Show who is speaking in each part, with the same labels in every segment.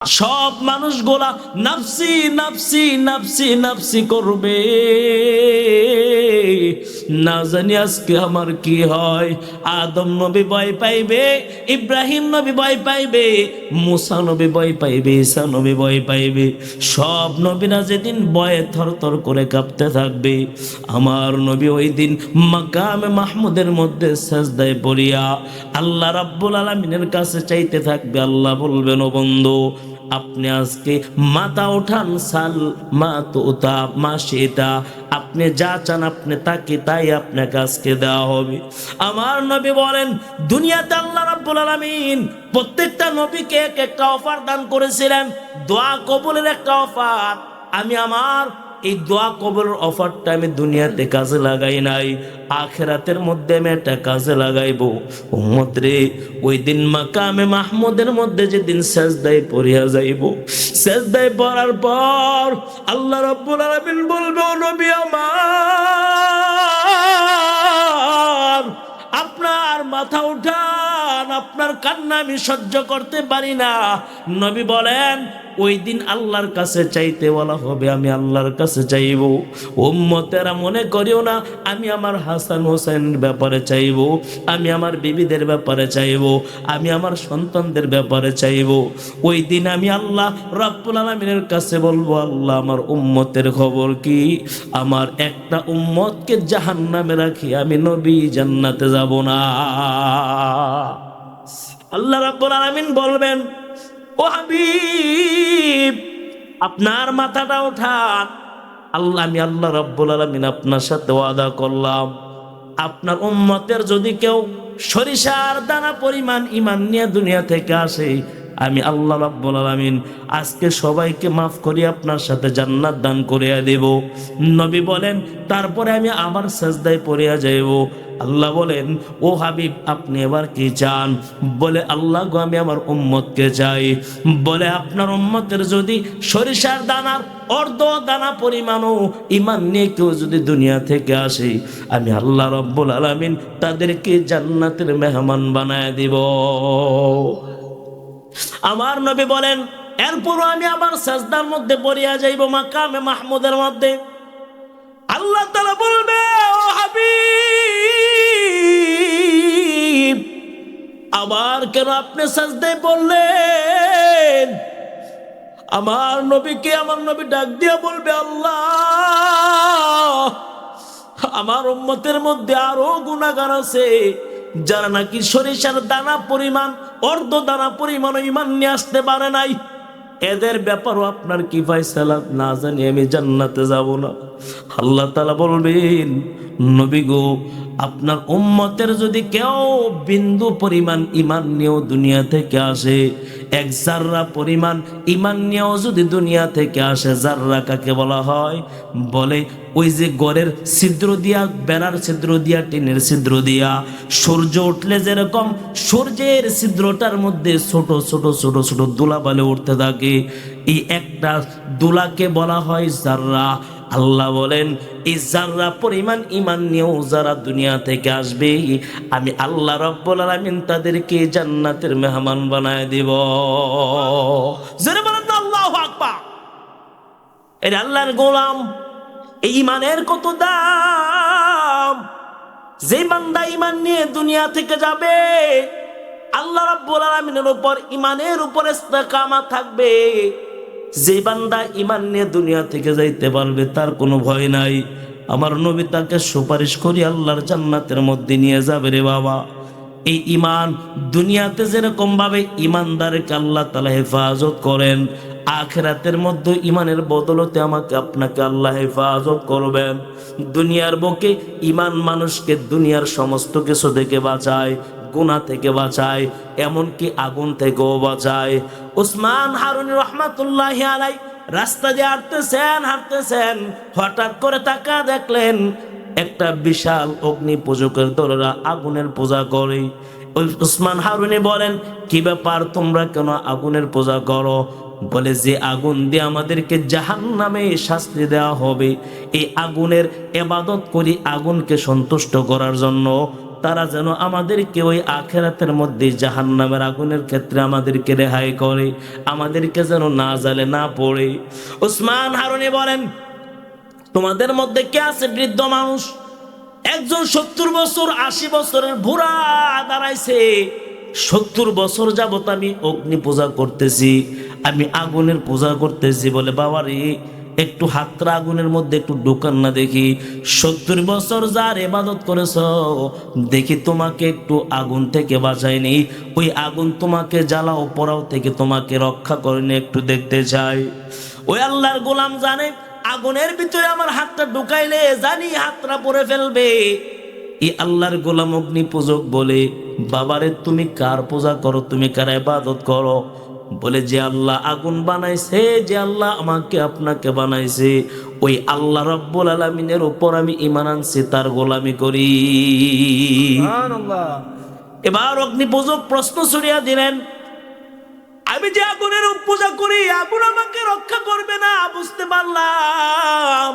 Speaker 1: সব মানুষগুলা নাফসি নাফসি নাফসি নাফসি করবে, না জানি আজকে আমার কি হয়। আদম নবী ভয় পাইবে, ইব্রাহিম নবী ভয় পাইবে, মুসা নবী ভয় পাইবে, ঈসা নবী ভয় পাইবে। সব নবীরা যেদিন ভয়ে থরথর করে কাঁপতে থাকবে, আমার নবী ওই দিন মাকামে মাহমুদের মধ্যে সাজদায় পড়িয়া আল্লাহ রাব্বুল আলামিনের কাছে চাইতে থাকবে। আল্লাহ বলবেন, ও বন্ধু, আপনি আজকে মাথা উঠান, সাল মা তোতা মা সেটা, আপনি যা চান আপনি তাকে তাই আপনাকে আজকে দেওয়া হবে। আমার নবী বলেন, দুনিয়াতে আল্লাহ রাব্বুল আলামিন প্রত্যেকটা নবীকে এক একটা অফার দান করেছিলেন, দোয়া কবুলের একটা অফার। আমি আমার এই দোয়া কবুলের অফারটা আমি দুনিয়াতে কাজে লাগাই নাই, আখিরাতের মধ্যে আমি একটা কাজে লাগাইবো। উম্মত রে, ওই দিন মাকামে মাহমুদের মধ্যে যেদিন সেজদায় পড়িয়া যাইব, সেজদায় পড়ার পর আল্লাহ রাব্বুল আলামিন বলবে, ও নবী আমার, আপনার মাথা উঠান, আপনার কান্না আমি সহ্য করতে পারি না। নবী বলেন, ওই দিন আল্লাহর কাছে চাইতে বলা হবে, আমি আল্লাহর কাছে চাইব। উম্মতেরা মনে করিও না আমি আমার হাসান হোসেনের ব্যাপারে চাইব, আমি আমার বিবিদের ব্যাপারে চাইব, আমি আমার সন্তানদের ব্যাপারে চাইব। ওই দিন আমি আল্লাহ রাব্বুল আলামিনের কাছে বলবো, আল্লাহ আমার উম্মতের খবর কি? আমার একটা উম্মতকে জাহান্নামে রাখি আমি নবী জান্নাতে যাব না। আল্লাহ রাব্বুল আলামিন বলবেন, ও হাবিব, আপনার মাথাটা ওঠান। আমি আল্লাহ রাব্বুল আলামিন আপনার সাথে ওয়াদা করলাম, আপনার উম্মতের যদি কেউ সরিষার দানা পরিমাণ ঈমান নিয়ে দুনিয়া থেকে আসে, আমি আল্লাহ রাব্বুল আলামিন আজকে সবাইকে মাফ করে আপনার সাথে জান্নাত দান করিয়া দেব। নবী বলেন, তারপরে আমি আবার সাজদায় পড়িয়া যাইব। আল্লাহ বলেন, ও হাবিব, আপনি এবার কি চান? বলে, আল্লাহ গো, আমি আমার উম্মতকে চাই। বলে, আপনার উম্মতের যদি সরিষার দানার অর্ধ দানা পরিমাণও ঈমান নিয়ে কেউ যদি দুনিয়া থেকে আসে, আমি আল্লাহ রাব্বুল আলামিন তাদেরকে জান্নাতের মেহমান বানায় দিব। আমার নবী বলেন, এরপরও আমি আবার সাজদার মধ্যে পড়িয়া যাইব মাকামে মাহমুদের মধ্যে। আল্লাহ তাআলা বলবে, ও হাবিব, আবার কেন আপনি সাজদায় পড়লেন? আমার নবীকে আমার নবী ডাক দিয়া বলবে, আল্লাহ, আমার উম্মতের মধ্যে আরো গুনাহগার আছে, যারা নাকি সরিষার দানা পরিমাণ অর্ধ দানা পরিমাণ ঈমান নিয়ে আসতে পারে নাই। এদের ব্যাপারও আপনার কি ফয়সালা? না জানি আমি জান্নাতে যাব না। আল্লাহ তাআলা বলবেন, নবী গো, আপনার উম্মতের যদি কেউ বিন্দু পরিমাণ ঈমান নিয়েও দুনিয়া থেকে আসে, এক জাররা পরিমাণ ঈমান নিয়েও যদি দুনিয়া থেকে আসে, জাররা কাকে বলা হয়? বলে, ওই যে ঘরের ছিদ্র দিয়া, বেড়ার ছিদ্র দিয়া, টিনের ছিদ্র দিয়া সূর্য উঠলে যেরকম সূর্যের ছিদ্রটার মধ্যে ছোট ছোট ছোট ছোট ধুলাবালি উঠতে থাকে, এই একটা ধুলাকে বলা হয় জাররা। আল্লাহ বলেন, এই জাররা পরিমাণ ঈমান নিয়েও যারা দুনিয়া থেকে আসবে, আমি আল্লাহ রাব্বুল আলামিন তাদেরকে জান্নাতের মেহমান বানায় দিব। জোরে বলেন না আল্লাহু আকবার। এই আল্লাহর গোলাম, এই ঈমানের কত দাম! যে বান্দা ঈমান নিয়ে দুনিয়া থেকে যাবে, আল্লাহ রাব্বুল আলামিনের উপর ঈমানের উপর ইস্তেকামত থাকবে, যে বান্দা ঈমান নিয়ে দুনিয়া থেকে যাইতে পারবে, তার কোনো ভয় নাই। আমার নবী তাকে সুপারিশ করি আল্লাহর জান্নাতের মধ্যে নিয়ে যাবে। রে বাবা, এই ঈমান দুনিয়াতে যেরকম ভাবে ঈমানদারকে আল্লাহ তাআলা হেফাজত করেন, আখিরাতের মধ্যে ঈমানের বদলতে আমাকে আপনাকে আল্লাহ হেফাজত করবেন। দুনিয়ার বুকে ঈমান মানুষকে দুনিয়ার সমস্ত কিছু থেকে বাঁচায়, গুনাহ থেকে বাঁচায়, এমনকি আগুন থেকেও বাঁচায়। উসমান হারুনী রহমাতুল্লাহি আলাইহি রাস্তা দিয়ে হাঁটতেছেন, হঠাৎ করে তাকা দেখলেন একটা বিশাল অগ্নি পূজকের দলেরা আগুনের পূজা করে। ওই উসমান হারুনী বলেন, কি ব্যাপার, তোমরা কেন আগুনের পূজা করো? বলে, যে আগুন দিয়ে আমাদেরকে জাহান্নামে শাস্তি দেওয়া হবে, এই আগুনের ইবাদত করি আগুনকে সন্তুষ্ট করার জন্য। তারা যেন আমাদেরকে ওই আখিরাতের মধ্যে জাহান্নামের আগুনের ক্ষেত্রে আমাদেরকে রেহাই করে, আমাদেরকে যেন না জ্বালে না পড়ে। ওসমান হারুনি বলেন, তোমাদের মধ্যে কে আছে বৃদ্ধ মানুষ? একজন 70 বছর 80 বছরের বুড়া দাঁড়াইছে, 70 বছর যাবত আমি অগ্নি পূজা করতেছি, আমি আগুনের পূজা করতেছি। বলে বাবারে একটু হাতটা আগুনের মধ্যে একটু ঢুকান না দেখি। 70 বছর যার ইবাদত করেছ, দেখি তোমাকে একটু আগুন থেকে বাঁচায়নি, ওই আগুন তোমাকে জ্বালাও পোড়াও থেকে তোমাকে রক্ষা করেনি, একটু দেখতে চাই। ওই আল্লাহর গোলাম জানে আগুনের ভিতরে আমার হাতটা ঢুকাইলে জানি হাতটা পরে ফেলবে। এই আল্লাহর গোলাম অগ্নি পূজক বলে, বাবারে তুমি কার পূজা করো, তুমি কার ইবাদত করো? বলে যে আল্লাহ আগুন বানাইছে, যে আল্লাহ আমাকে আপনাকে বানাইছে, ওই আল্লাহ রাব্বুল আলামিনের উপর আমি ঈমান আনছি, তার গোলামি করি।
Speaker 2: সুবহানাল্লাহ।
Speaker 1: এবার অগ্নি পূজক প্রশ্ন ছড়িয়ে দিলেন, আমি যে আগুনের পূজা করি আগুন আমাকে রক্ষা করবে না, বুঝতে পারলাম।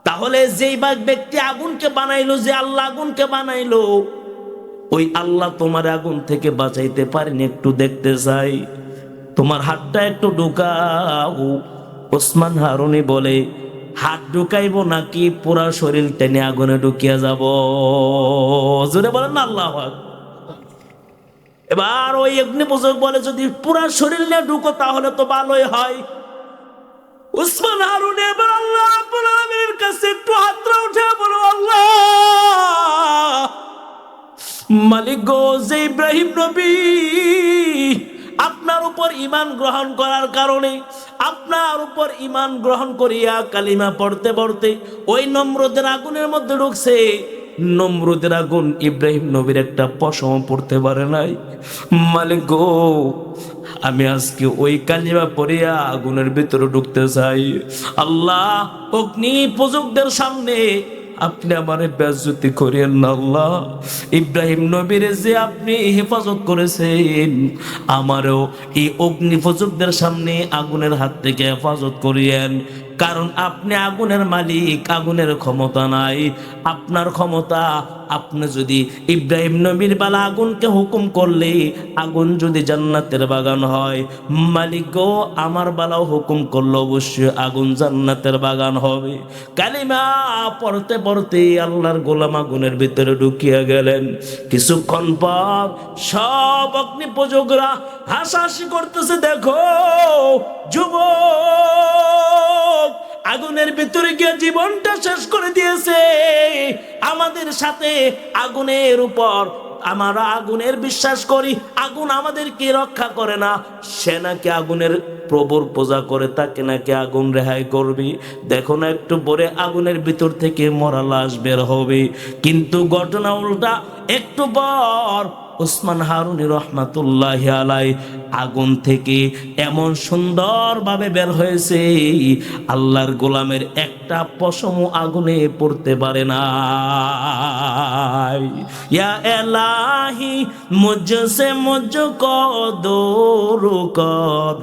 Speaker 1: তাহলে যেই ব্যক্তি আগুনকে বানাইলো, যে আল্লাহ আগুনকে বানাইলো, ওই আল্লাহ তোমার আগুন থেকে বাঁচাইতে পারেনি, একটু দেখতে চাই, তোমার হাতটা একটু ঢুকাও। ওসমান হারুনি বলে, হাত ঢুকাইবো নাকি পুরা শরীর টেনে আগুনে ঢুকিয়া যাব? জোরে বলেন না আল্লাহু আকবার। এবার ওই অগ্নি পূজক বলে, যদি পুরা শরীর নিয়ে ঢুকো তাহলে তো ভালোই হয়। উসমান হারুন এবার আল্লাহ রাব্বুল আলামিনের কাছে একটু হাতটা উঠে বলো, আল্লাহ মালিক গো, যে ইব্রাহিম নবী আপনার উপর ঈমান গ্রহণ করার কারণে, আপনার উপর ঈমান গ্রহণ করিয়া কালিমা পড়তে পড়তে ওই নমরুদের আগুনের মধ্যে ঢুকছে, নমরুদের আগুন ইব্রাহিম নবীর একটা পশম পড়তে পারে নাই। মালিক গো, আমি আজকে ওই কালিমা পড়িয়া আগুনের ভিতরে ঢুকতে চাই। আল্লাহ অগ্নি পূজকদের সামনে আপনি আমারে বেজ্জতি করিয়েন না আল্লাহ। ইব্রাহিম নবীর যে আপনি হেফাজত করেছেন, আমারও এই অগ্নি পূজকদের সামনে আগুনের হাত থেকে হেফাজত করিয়েন। কারণ আপনি আগুনের মালিক, আগুনের ক্ষমতা নাই। আপনার ক্ষমতা, আপনি যদি ইব্রাহিম নবীর বালা আগুনকে হুকুম করলে আগুন যদি জান্নাতের বাগান হয়, মালিক গো আমার বালাও হুকুম করলে অবশ্যই আগুন জান্নাতের বাগান হবে। কালিমা পড়তে পড়তে আল্লাহর গোলাম আগুনের ভিতরে ঢুকিয়া গেলেন। কিছুক্ষণ পর সব অগ্নি পূজকরা হাসাহাসি করতেছে, দেখো যুবক আগুনের ভিতরে গিয়ে জীবনটা শেষ করে দিয়েছে, আমাদের সাথে আগুনের উপর আমরা আগুনের বিশ্বাস করি, আগুন আমাদেরকে রক্ষা করে না, সে নাকি আগুনের প্রভুর পূজা করে, তাকে নাকি আগুন রেহাই করবে। দেখো না একটু পরে আগুনের ভিতর থেকে মরা লাশ বের হবে। কিন্তু ঘটনা উল্টা, একটু পর ওসমান হারুনি রহমাতুল্লাহি আলাই আগুন থেকে এমন সুন্দরভাবে বের হয়েছে, আল্লাহর গোলামের একটা পশম আগুনে পড়তে পারে না। ইয়া এলাহি মুঝসে মুঝকো দূর কর,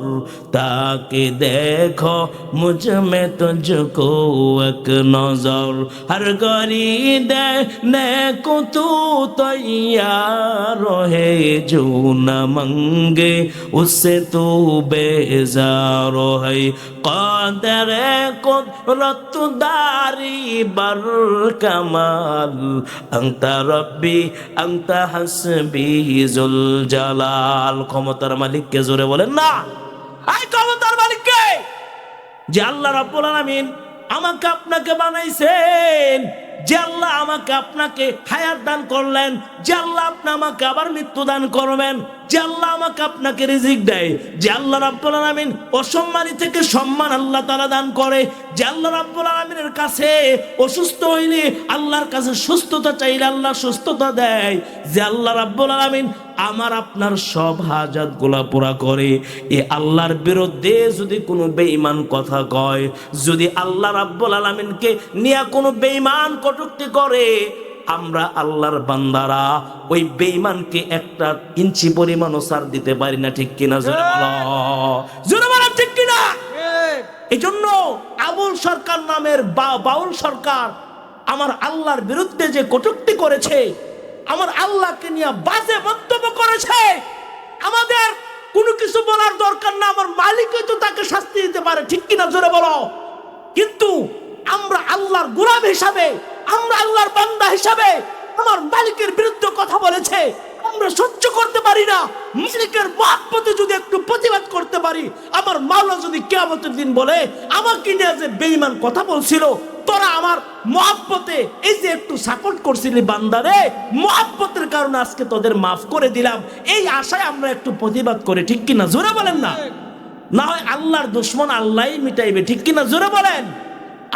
Speaker 1: তাকে দেখো মুঝ মে তুঝকো এক নজর, হর গরি দেনে কো তু তৈয়ার है जो न मंगे उससे तू बेजार है, कादर कुदरत दारी बर कमाल, अंता रब्बी अंता हसबी जुल জালাল। ক্ষমতার মালিককে জোরে বলেন না, এই ক্ষমতার মালিককে, যে আল্লাহ রাব্বুল আলামিন আমাকে আপনাকে বানাইছেন, যে আল্লাহ আমাকে আপনাকে হায়াত দান করলেন, যে আল্লাহ আপনি আমাকে আবার মৃত্যু দান করবেন, যে আল্লাহ আমাকে আপনাকে রিজিক দেয়, যে আল্লাহ রাব্বুল আলামিন অসম্মানী থেকে সম্মান আল্লাহ তাআলা দান করে, যে আল্লাহ রাব্বুল আলামিনের কাছে অসুস্থ হইলে আল্লাহর কাছে সুস্থতা চাইলে আল্লাহ সুস্থতা দেয়, যে আল্লাহ রাব্বুল আলামিন আমার আপনার সব হাজাত গুলা পুরা করে, এ আল্লাহর বিরুদ্ধে যদি কোনো বেঈমান কথা কয়, যদি আল্লাহ রাব্বুল আলামিনকে নিয়ে কোনো বেঈমান কটূক্তি করে, আমরা আল্লাহর বান্দারা ওই বেঈমানকে একটা ইঞ্চি পরিমাণও ছাড় দিতে পারি না, ঠিক কিনা? জোরে বলো, জোরে বলো, ঠিক কিনা? এই জন্য আবুল সরকার নামের বাউল সরকার আমার আল্লাহর বিরুদ্ধে যে কটূক্তি করেছে, আমার আল্লাহকে নিয়ে বাজে মন্তব্য করেছে, আমাদের কোনো কিছু বলার দরকার না, আমার মালিকই তো তাকে শাস্তি দিতে পারে, ঠিক কিনা জোরে বলো। কিন্তু আমরা আল্লাহর গোলাম হিসাবে, আমরা আল্লাহর বান্দা হিসাবে আমার মালিকের বিরুদ্ধে কথা বলেছে, আমরা সহ্য করতে পারি না। মালিকের মহব্বতে যদি একটু প্রতিবাদ করতে পারি, আমার মাওলা যদি কিয়ামতের দিন বলে আমাকে নিয়ে যে বেঈমান কথা বলছিল, তোরা আমার মহব্বতে এই যে একটু সাপোর্ট করছিলি বান্দারে, মহব্বতের কারণে আজকে তোদের মাফ করে দিলাম, এই আশায় আমরা একটু প্রতিবাদ করি, ঠিক কিনা জোরে বলেন না? না হয় আল্লাহর দুশমন আল্লাহই মিটাইবে, ঠিক কিনা জোরে বলেন।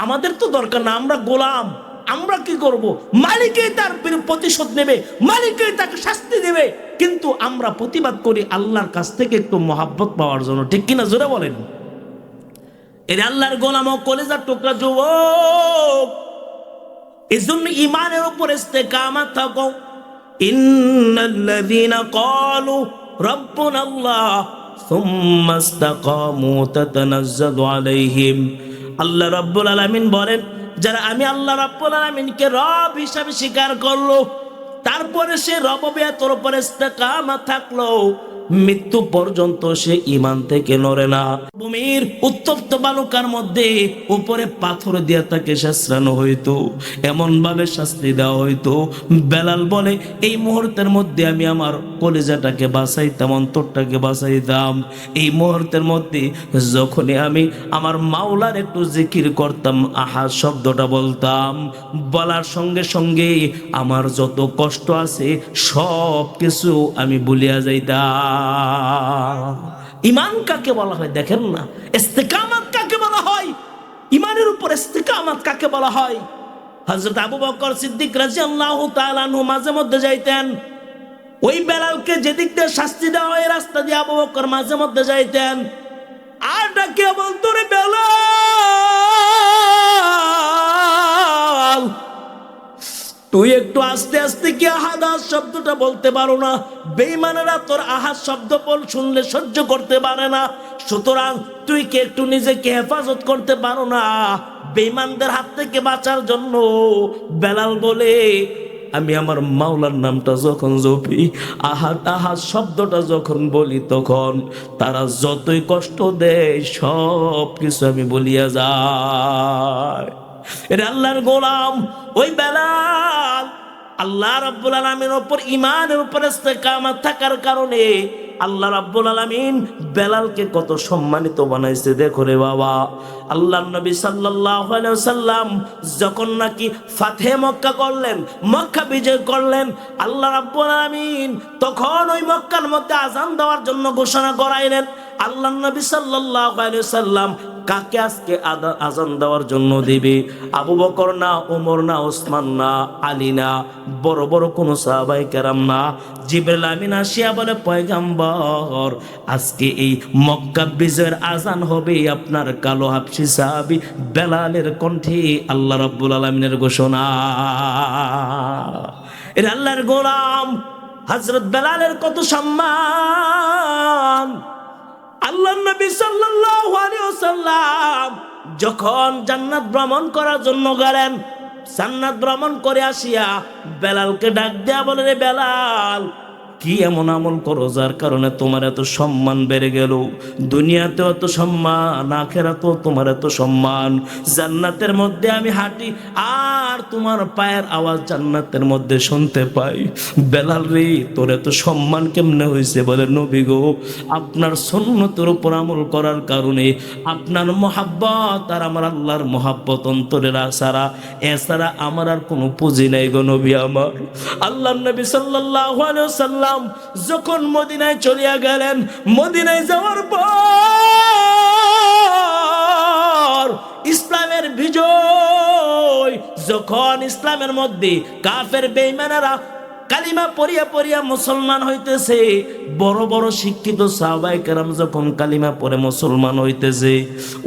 Speaker 1: আমাদের তো দরকার না, আমরা গোলাম, আমরা কি করব? মালিকই তার প্রতিশোধ নেবে, মালিকই তাকে শাস্তি দেবে, কিন্তু আমরা প্রতিবাদ করি আল্লাহর কাছ থেকে একটু মহাব্বত পাওয়ার জন্য, ঠিক কিনা জোরে বলেন। এর আল্লাহর গোলাম ও কলেজার টুকরা যুবক, এই জন্য ইমানের উপর ইস্তেকামাত থাকো। ইন্নাল্লাযীনা ক্বালু রাব্বুনাল্লাহ সুম্মা ইসতাকামু তাতানাজ্জালু আলাইহিম, আল্লাহ রাব্বুল আলামিন বলেন, যারা আমি আল্লাহ রাব্বুল আলামিনকে রব হিসাবে স্বীকার করলো, তারপরে সে রববিয়তের উপর ইস্তেকামাত থাকলো, মৃত্যু পর্যন্ত সে ঈমান থেকে নড়ে না। ভূমির উত্তপ্ত বালুকার মধ্যে উপরে পাথর দিয়ে তাকে শাস্ত্রানো হইতো, এমন ভাবে শাস্তি দেওয়া হইতো, বেলাল বলে এই মুহূর্তের মধ্যে আমি আমার কলিজাটাকে বাঁচাইতাম, অন্তরটাকে বাঁচাইতাম। এই মুহূর্তের মধ্যে যখনই আমি আমার মাওলার একটু জিকির করতাম, আহাদ শব্দটা বলতাম, বলার সঙ্গে সঙ্গে আমার যত কষ্ট আছে সব কিছু আমি ভুলিয়া যাইতাম। ঈমান কাকে বলা হয় দেখেন না, ইস্তেকামাত কাকে বলা হয়, ঈমানের উপর ইস্তেকামাত কাকে বলা হয়। হযরত আবু বকর সিদ্দিক রাদিয়াল্লাহু তাআলা আনহু মাঝে মধ্যে যাইতেন, ওই বেলালকে যেদিক দিয়ে শাস্তি দেওয়া হয় রাস্তা দিয়ে আবু বকর মাঝে মধ্যে যাইতেন, আর ডাকে বলতো, রে বেলাল, তুই একটু আস্তে আস্তে কি আহাদ শব্দটা বলতে পারো না? বেঈমানেরা তোর আহাদ শব্দ শুনলে সহ্য করতে পারে না, সুতরাং তুই কি একটু নিজেকে হেফাজত করতে পারো না? বেঈমানদের হাত থেকে বাঁচার জন্য বেলাল বলে, আমি আমার মাওলার নামটা যখন জপি, আহাদ আহাদ শব্দটা যখন বলি, তখন তারা যতই কষ্ট দেয় সব কিছু আমি বলিয়া যাই। এর আল্লাহর গোলাম ওই বেলাল আল্লাহ রাব্বুল আলামিনের উপর ঈমানের উপর ইস্তেকামাত থাকার কারণে আল্লাহ রাব্বুল আলামিন বেলালকে কত সম্মানিত বানাইছে। দেখো রে বাবা, আল্লাহর নবী সাল্লাল্লাহু আলাইহি ওয়াসাল্লাম যখন নাকি ফাতহে মক্কা করলেন, মক্কা বিজয় করলেন, আল্লাহ রাব্বুল আলামিন তখন ওই মক্কার মধ্যে আযান দেওয়ার জন্য ঘোষণা করাইলেন। আল্লাহর নবী সাল্লাল্লাহু আলাইহি ওয়াসাল্লাম কাকে আজকে আযান দেওয়ার জন্য দিবে? আবু বকর না, ওমর না, ওসমান না, আলী না, বড় বড় কোন সাহাবায়ে কেরাম না, জিবরিল আমিন আসিয়া বলে, পয়গম্বর আজকে এই মক্কা বিজয়ের আযান হবে আপনার কালো হাবশী সাহাবী বেলালের কণ্ঠে, আল্লাহ রাব্বুল আলামিনের ঘোষণা। এর আল্লাহর গোলাম হযরত বেলালের কত সম্মান। আল্লাহর নবী সাল্লাল্লাহু আলাইহি ওয়াসাল্লাম যখন জান্নাত ভ্রমণ করার জন্য গেলেন, জান্নাত ভ্রমণ করে আসিয়া বেলালকে ডাক দেয়া বলে, রে বেলাল, কি এমন আমল করো যার কারণে তোমার এত সম্মান বেড়ে গেল? দুনিয়াতে এত সম্মান, আখিরাতেও তোমার এত সম্মান। জান্নাতের মধ্যে আমি হাঁটি আর তোমার পায়ের আওয়াজ জান্নাতের মধ্যে শুনতে পাই। বেলাল রে, তোর এত সম্মান কেমনে হয়েছে? বলে, নবী গো, আপনার সুন্নতের উপর আমল করার কারণে, আপনার মহাব্বত আর আমার আল্লাহর মহাব্বত অন্তরের আসারা, এছাড়া আমার আর কোনো পুঁজি নাই গো নবী আমার। আল্লাহর নবী সাল্লাল্লাহু আলাইহি ওয়াসাল্লাম যখন মদিনায় চলিয়া গেলেন, মদিনায় যাওয়ার পর ইসলামের বিজয় যখন ইসলামের মধ্যে কাফের বেঈমানেরা কালিমা পড়িয়া পড়িয়া মুসলমান হইতেছে। বড় বড় শিক্ষিত সাহাবায়ে কেরাম যখন কালিমা পড়ে মুসলমান হইতেছে,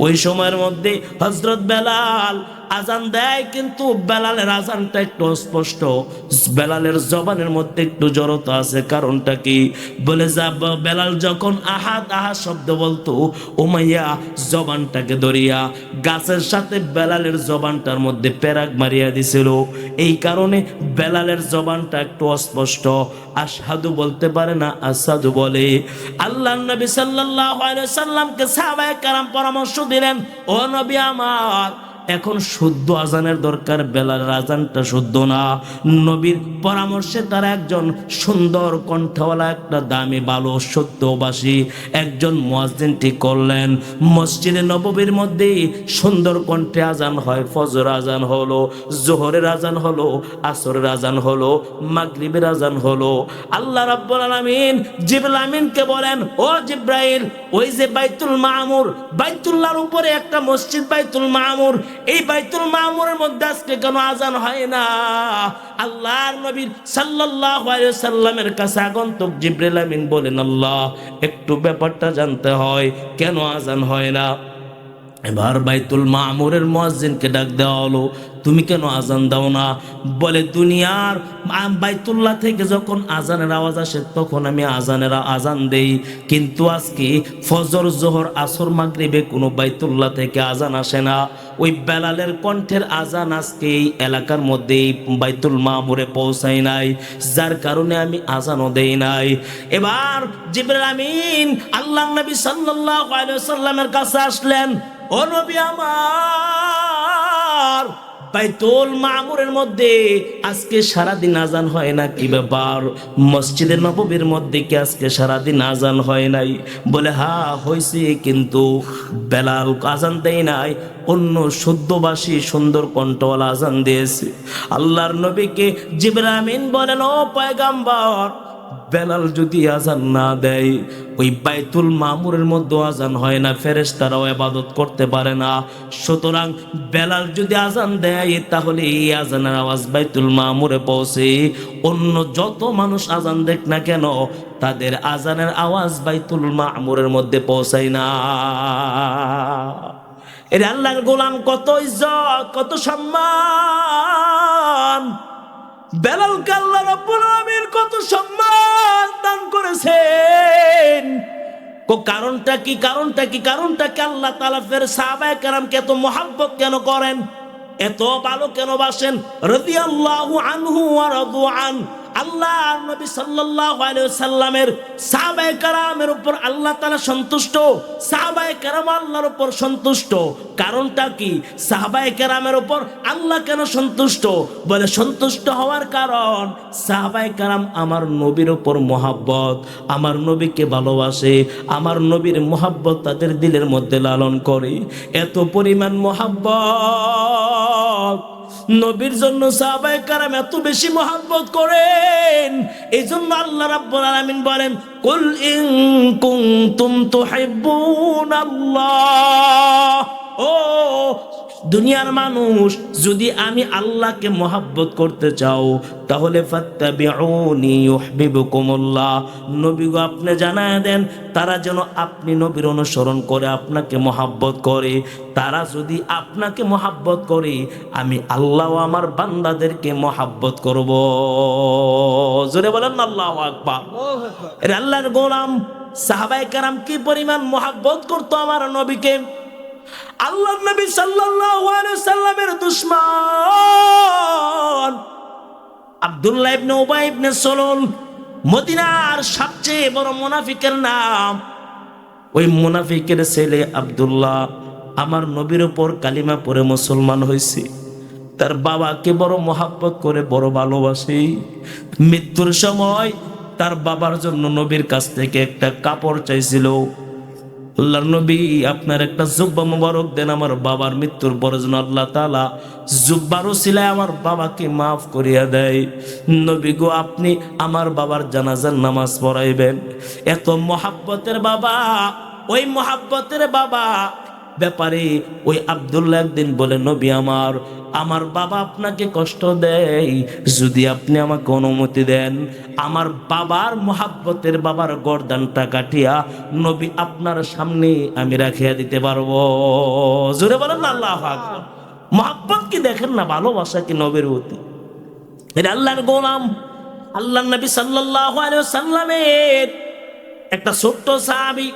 Speaker 1: ওই সময়ের মধ্যে হযরত বেলাল আজান দেয়, কিন্তু বেলালের আজানটা একটু অস্পষ্ট, বেলালের জবানের মধ্যে একটু জড়তা আছে। কারণটা কি? বলে যা বেলাল যখন আহাদ আহাদ শব্দ বলতো, উমাইয়া জবানটাকে ধরিয়া গাছের সাথে বেলালের জবানটার মধ্যে পেরাক মারিয়া দিছিল। এই কারণে বেলালের জবানটা একটু অস্পষ্ট, আশহাদু বলতে পারে না, আসাদু বলে। আল্লাহর নবী সাল্লাল্লাহু আলাইহি সাল্লামকে সাহাবায়ে কেরাম পরামর্শ দিলেন, ও নবী আমার, এখন শুদ্ধ আজানের দরকার, বেলালের আজানটা শুদ্ধ না। নবীর পরামর্শে তারা একজন সুন্দর কণ্ঠওয়ালা, একটা দামি ভালো সত্যবাসী একজন মুয়াজ্জিন ঠিক করলেন। মসজিদে নববীর মধ্যে সুন্দর কণ্ঠে আজান হয়। ফজর আজান হলো, জোহরের আজান হলো, আসরের আজান হলো, মাগরিবের আজান হলো। আল্লাহ রাব্বুল আলামিন জিবরিল আমিনকে বলেন, ও জিবরাইল, ওই যে বাইতুল মামুর, বাইতুল্লাহর উপরে একটা মসজিদ বাইতুল মামুর, এই বাইতুল মামুরের মধ্যে আজকে কেন আজান হয় না? আল্লাহর নবী সাল্লাল্লাহু আলাইহি সাল্লামের কাছে আগন্তুক জিবরিল আমিন বলেন, আল্লাহ, একটু ব্যাপারটা জানতে হয়, কেন আজান হয় না? এবার বাইতুল মামুরের মুয়াজ্জিনকে ডাক দেওয়া হলো, তুমি কেন আজান দাও না? বলে, দুনিয়ার বাইতুল্লাহ থেকে যখন আজানের আওয়াজ আসে তখন আমি আজান দেই, কিন্তু আজকে ফজর জোহর আসর মাগরিবে কোনো বাইতুল্লাহ থেকে আজান আসে না। ওই বেলালের কণ্ঠের আজান আজকে এই এলাকার মধ্যে বাইতুল মামুরে পৌঁছায় নাই, যার কারণে আমি আজানও দেই নাই। এবার জিবরিল আমিন আল্লাহর নবী সাল্লাল্লাহু আলাইহি সাল্লামের কাছে আসলেন, ও নবী আমার, বাইতুল মামুরের মধ্যে আজকে সারাদিন আজান হয় না, কি ব্যাপার? মসজিদে নববীর মধ্যে কি আজকে সারাদিন আজান হয় নাই? বলে, হ্যাঁ হয়েছে, কিন্তু বেলাল আজান দেয় নাই, অন্য শুদ্ধবাসী সুন্দর কণ্ঠওয়ালা আজান দিয়েছে। আল্লাহর নবীকে জিবরিল আমিন বলেন, ও পয়গম্বর, বেলাল যদি আজান না দেয়, ওই বাইতুল মামুরের মধ্যে আজান হয় না, ফেরেশতারাও ইবাদত করতে পারে না। সুতরাং বেলাল যদি আজান দেয়, তাহলে এই আজানের আওয়াজ বাইতুল মামুরে পৌঁছে। অন্য যত মানুষ আজান দেখ না কেন, তাদের আজানের আওয়াজ বাইতুল মামুরের মধ্যে পৌঁছায় না। এর আল্লাহর গোলাম, কত ইজ্জত, কত সম্মান! বেলালকে আল্লাহ রাব্বুল আলামিন কত সম্মান দান করেছেন। কারণটা কি? আল্লাহ তাআলা ফের সাহাবায়ে কেরামকে এত মহব্বত কেন করেন, এত ভালো কেন বাসেন? রাদিয়াল্লাহু আনহু ওয়া রাদু আন। আল্লাহর নবী সাল্লাল্লাহু আলাইহি সাল্লামের সাহাবায়ে কেরামের উপর আল্লাহ তাআলা সন্তুষ্ট, সাহাবায়ে কেরাম আল্লাহর উপর সন্তুষ্ট। কারণটা কি? সাহাবায়ে কেরামের উপর আল্লাহ কেন সন্তুষ্ট? বলে, সন্তুষ্ট হওয়ার কারণ সাহাবায়ে কেরাম আমার নবীর উপর মহব্বত, আমার নবীকে ভালোবাসে, আমার নবীর মহব্বত তাদের দিলের মধ্যে লালন করে। এত পরিমাণ মহব্বত নবীর জন্য সাহাবায়ে কেরাম এত বেশি মহব্বত করেন। এই জন্য আল্লাহ রাব্বুল আলামিন বলেন, কুল ইন কুনতুম তুহিব্বুনাল্লাহ, ও দুনিয়ার মানুষ, যদি আমি আল্লাহকে মহব্বত করতে চাও, তাহলে ফাত্তাবিউনি ইউহিব্বুকুমুল্লাহ। নবী গো, আপনি জানায় দেন, তারা যেন আপনি নবীর অনুসরণ করে আপনাকে মহব্বত করে। তারা যদি আপনাকে মহব্বত করে, আমি আল্লাহ আমার বান্দাদেরকে মহব্বত করব। জোরে বলেন আল্লাহু আকবার। এর আল্লাহর গোলাম সাহাবায়ে কেরাম কি পরিমাণ মহব্বত করতো আমার নবীকে। আল্লাহর নবী সাল্লাল্লাহু আলাইহি সাল্লামের দুশমন আব্দুল্লাহ ইবনে উবাই ইবনে সালুল, মদিনার সবচেয়ে বড় মুনাফিকের নাম। ওই মুনাফিকের ছেলে আব্দুল্লাহ আমার নবীর উপর কালিমা পড়ে মুসলমান হয়েছে। তার বাবাকে বড় মহব্বত করে, বড় ভালোবাসে। মৃত্যুর সময় তার বাবার জন্য নবীর কাছ থেকে একটা কাপড় চাইছিল। আল্লাহর নবী, আপনার একটা জুব্বা মুবারক দেন, আমার বাবার মৃত্যুর পরে যেন আল্লাহ তাআলা জুব্বার উসিলায় আমার বাবাকে মাফ করিয়া দেয়। নবী গো, আপনি আমার বাবার জানাজার নামাজ পড়াইবেন। এত মহাব্বতের বাবা, ওই মহাব্বতের বাবা ব্যাপারে ওই আব্দুল্লাহ একদিন বলে, নবী আমার বাবা আপনাকে কষ্ট দেয়, যদি আপনি আমাকে অনুমতি দেন আমার বাবার মোহাব্বতের বাবার গর্দানটা কাটিয়া নবী আপনার সামনে আমি রাখিয়া দিতে পারবো। জোরে বলেন না আল্লাহু আকবার। মোহাব্বত কি দেখেন না, ভালোবাসা কি নবীর প্রতি। এটা আল্লাহর গোলাম আল্লাহর নবী সাল্লাল্লাহু আলাইহি ওয়াসাল্লামের একটা ছোট্ট সাহাবী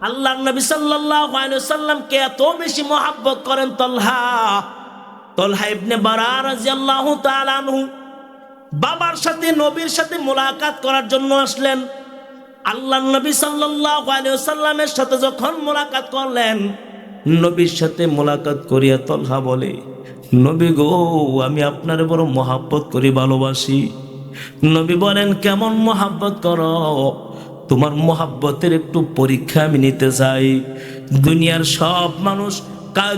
Speaker 1: আল্লাহর নবী সাল্লাল্লাহু আলাইহি ওয়াসাল্লামকে এত বেশি মোহাব্বত করেন, তলহা ইবনে বারা রাদিয়াল্লাহু তাআলা আনহু বাবার সাথে নবীর সাথে মোলাকাত করার জন্য আসলেন। আল্লাহর নবী সাল্লাল্লাহু আলাইহি ওয়াসাল্লামের সাথে যখন মোলাকাত করলেন, নবীর সাথে মোলাকাত করিয়া তলহা বলে, নবী গো, আমি আপনার বড় মোহাব্বত করি, ভালোবাসি। নবী বলেন, কেমন মোহাব্বত করো? তোমার মোহাব্বতের একটু পরীক্ষা আমি নিতে চাই। দুনিয়ার সব মানুষ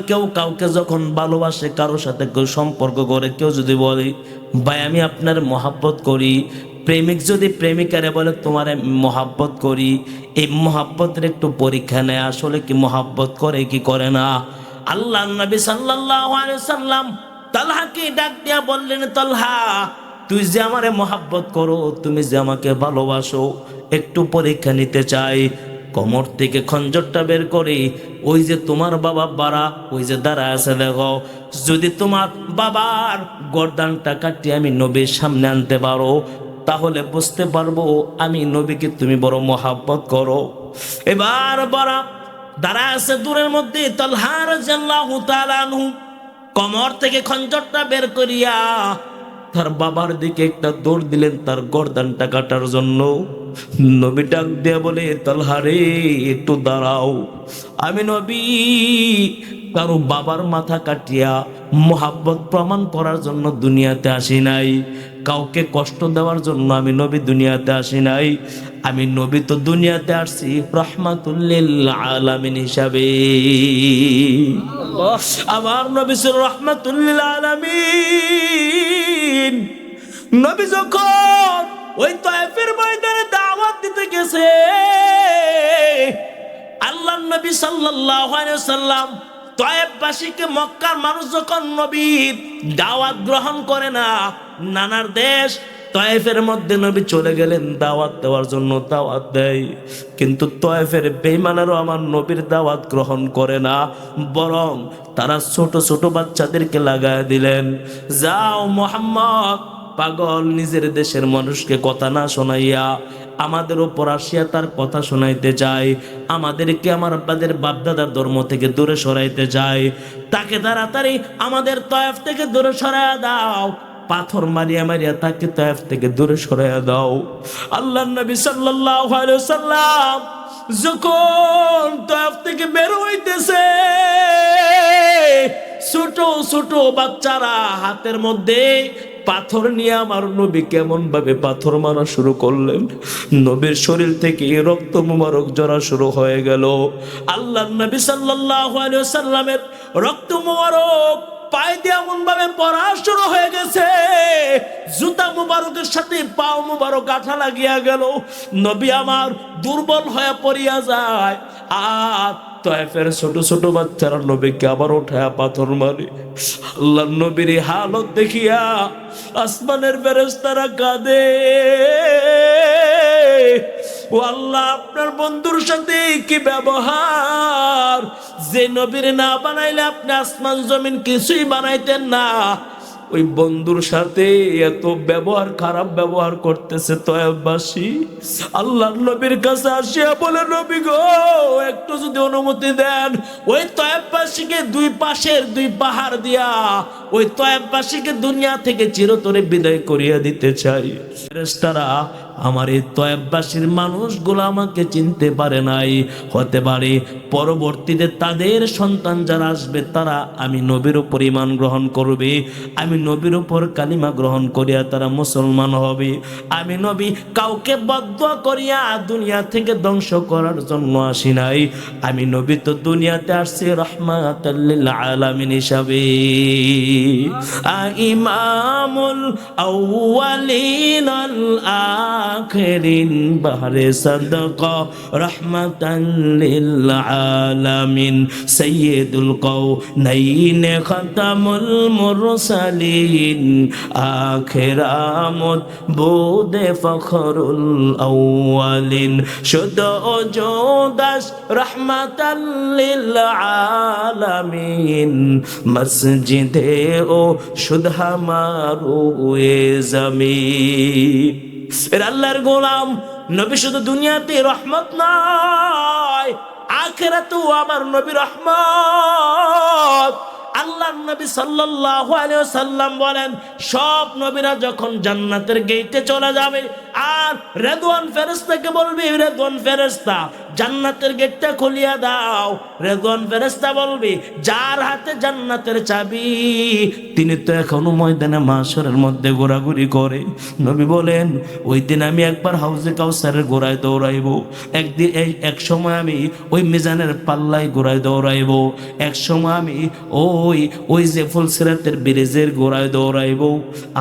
Speaker 1: কেউ কাউকে যখন ভালোবাসে, কারোর সাথে কেউ সম্পর্ক করে, কেউ যদি বলে ভাই আমি আপনার মোহাব্বত করি, প্রেমিক যদি প্রেমিকারে বলে তোমার মোহাব্বত করি, এই মোহাব্বতের একটু পরীক্ষা নেয়, আসলে কি মোহাব্বত করে কি করে না। আল্লাহ নবী সাল্লাল্লাহু আলাইহি ওয়াসাল্লাম তালহাকে ডাক দিয়া বললেন, তালহা তুই যে আমারে মোহাব্বত করো, তুমি যে আমাকে ভালোবাসো, একটু পরীক্ষা নিতে চাই। কোমর থেকে খঞ্জরটা বের করে, ওই যে তোমার বাবা বারা ওই যে দাঁড়ায় আছে দেখো, যদি তোমার বাবার গর্দানটা কাটিয়ে আমি নবীর সামনে আনতে পারো, তাহলে বুঝতে পারবো আমি নবীকে তুমি বড় মোহাব্বত করো। এবার বারা দাঁড়ায় আছে দূরের মধ্যে, তালহা রাদিয়াল্লাহু তাআলা আনহু কোমর থেকে খঞ্জরটা বের করিয়া তার বাবার দিকে একটা দৌড় দিলেন তার গর্দানটা কাটার জন্য। নবী ডাক দিয়ে বলে, তালহা রে একটু দাঁড়াও, আমি নবী কারো বাবার মাথা কাটিয়া মোহাব্বত প্রমাণ করার জন্য দুনিয়াতে আসি নাই, কাউকে কষ্ট দেওয়ার জন্য আমি নবী দুনিয়াতে আসি নাই। আমি নবী তো দুনিয়াতে আসছি রাহমাতুল লিল আলামিন হিসাবে। আমার নবী ছিল রাহমাতুল লিল আলামিন। নবী যখন ওই তায়েফের ময়দানে দাওয়াত দিতে গেছে, আল্লাহর নবী সাল্লাল্লাহু আলাইহি ওয়াসাল্লাম তায়েফবাসীকে, মক্কার মানুষ যখন নবীর দাওয়াত গ্রহণ করে না, নানার দেশ তায়েফের মধ্যে নবী চলে গেলেন দাওয়াত দেওয়ার জন্য, দাওয়াত দেয়, কিন্তু তায়েফের বেঈমানেরা আমার নবীর দাওয়াত গ্রহণ করে না, বরং তারা ছোট ছোট বাচ্চাদেরকে লাগায় দিলেন, যাও মুহাম্মদ পাগল নিজের দেশের মানুষকে কথা না শোনাইয়া আমাদের উপর আসিয়া তার কথা শোনাইতে চায়, আমাদেরকে আমাদের বাপদাদার ধর্ম থেকে দূরে সরাইতে চায়, তাকে তাড়াতাড়ি আমাদের তায়েফ থেকে দূরে সরাইয়া দাও, পাথর মারিয়া মারিয়া তাকে তায়েফ থেকে দূরে সরাইয়া দাও। আল্লাহর নবী সাল্লাল্লাহু আলাইহি ওয়াসাল্লাম যখন তায়েফ থেকে বের হইতেছে, ছোট ছোট বাচ্চারা হাতের মধ্যে পাথর নিয়ে আমার নবী কেমন ভাবে পাথর মারা শুরু করলেন, নবীর শরীর থেকে রক্ত মুবারক ঝরা শুরু হয়ে গেল। আল্লাহর নবী সাল্লাল্লাহু আলাইহি ওয়াসাল্লামের রক্ত মুবারক পায়ে দিয়ে এমন ভাবে পড়া শুরু হয়ে গেছে, জুতা মুবারকের সাথে পাও মুবারক গাঁঠা লাগিয়া গেল। নবী আমার দুর্বল হয়ে পড়িয়া যায়, আর তায়েফের ছোট ছোট বাচ্চারা নবীকে আবার উঠায়া পাথর মারে। আল্লাহর নবীর হালত দেখিয়া আসমানের ফেরেশতারা কাঁদে, ও আল্লাহ আপনার বন্ধুর সাথে কি ব্যবহার, যে নবীর না বানাইলে আপনি আসমান জমিন কিছুই বানাইতেন না, ওই বন্ধুর সাথে এত ব্যবহার, খারাপ ব্যবহার করতেছে তায়েফবাসী। আল্লাহর নবীর কাছে আসিয়া বলে, নবী গো একটু যদি অনুমতি দেন, ওই তায়েফবাসীকে দুই পাশের দুই পাহাড় দিয়া ওই তায়েফবাসীকে দুনিয়া থেকে চিরতরে বিদায় করিয়া দিতে চাই। ফেরেশতারা আমার এই তায়েফবাসীর মানুষগুলো আমাকে চিনতে পারে নাই, হতে পারে পরবর্তীতে তাদের সন্তান যারা আসবে তারা আমি নবীর উপর ঈমান গ্রহণ করবে, আমি নবীর উপর কালিমা গ্রহণ করিয়া তারা মুসলমান হবে। আমি নবী কাউকে বদদুয়া করিয়া দুনিয়া থেকে ধ্বংস করার জন্য আসি নাই, আমি নবী তো দুনিয়াতে আসছি রাহমাতাল লিল আলামিন হিসাবে। ইমামুল আউয়ালিন আল আখিরিন বাহরে সাদকা রাহমাতান লিল আলামিন সাইয়্যিদুল কাউনাইন খাতামুল মুরসালিন আখিরামত বুদে ফখরুল আউয়ালিন শুদ্ধ ওজোদাস রাহমাতাল লিল আলামিন মসজিদে ও শুদ্ধা মারুয়ে জমিন। এর আল্লাহর গোলাম নবী শুধু দুনিয়াতে রহমত নয়, আখিরাতেও আমার নবী রহমত। আল্লাহর নবী সাল্লাল্লাহু আলাইহি ওয়াসাল্লাম বলেন, সব নবীরা যখন জান্নাতের গেটে চলে যাবে আর রেদওয়ান ফেরেশতাকে বলবে, রেদওয়ান ফেরেশতা জান্নাতের গেটটা খুলিয়া দাও। রেদওয়ান ফেরেশতা বলবে, যার হাতে জান্নাতের চাবি তিনি তো এখনো ময়দানে মাশরের মধ্যে ঘোরাঘুরি করে। নবী বলেন, ওই দিন আমি একবার হাউজে কাউসারের গোড়ায় দৌড়াইবো, একদিন এক সময় আমি ওই মিজানের পাল্লায় গোড়ায় দৌড়াইবো, এক সময় আমি ওই যে ফুলসিরাতের ব্রিজের গোড়ায় দৌড়াইবো।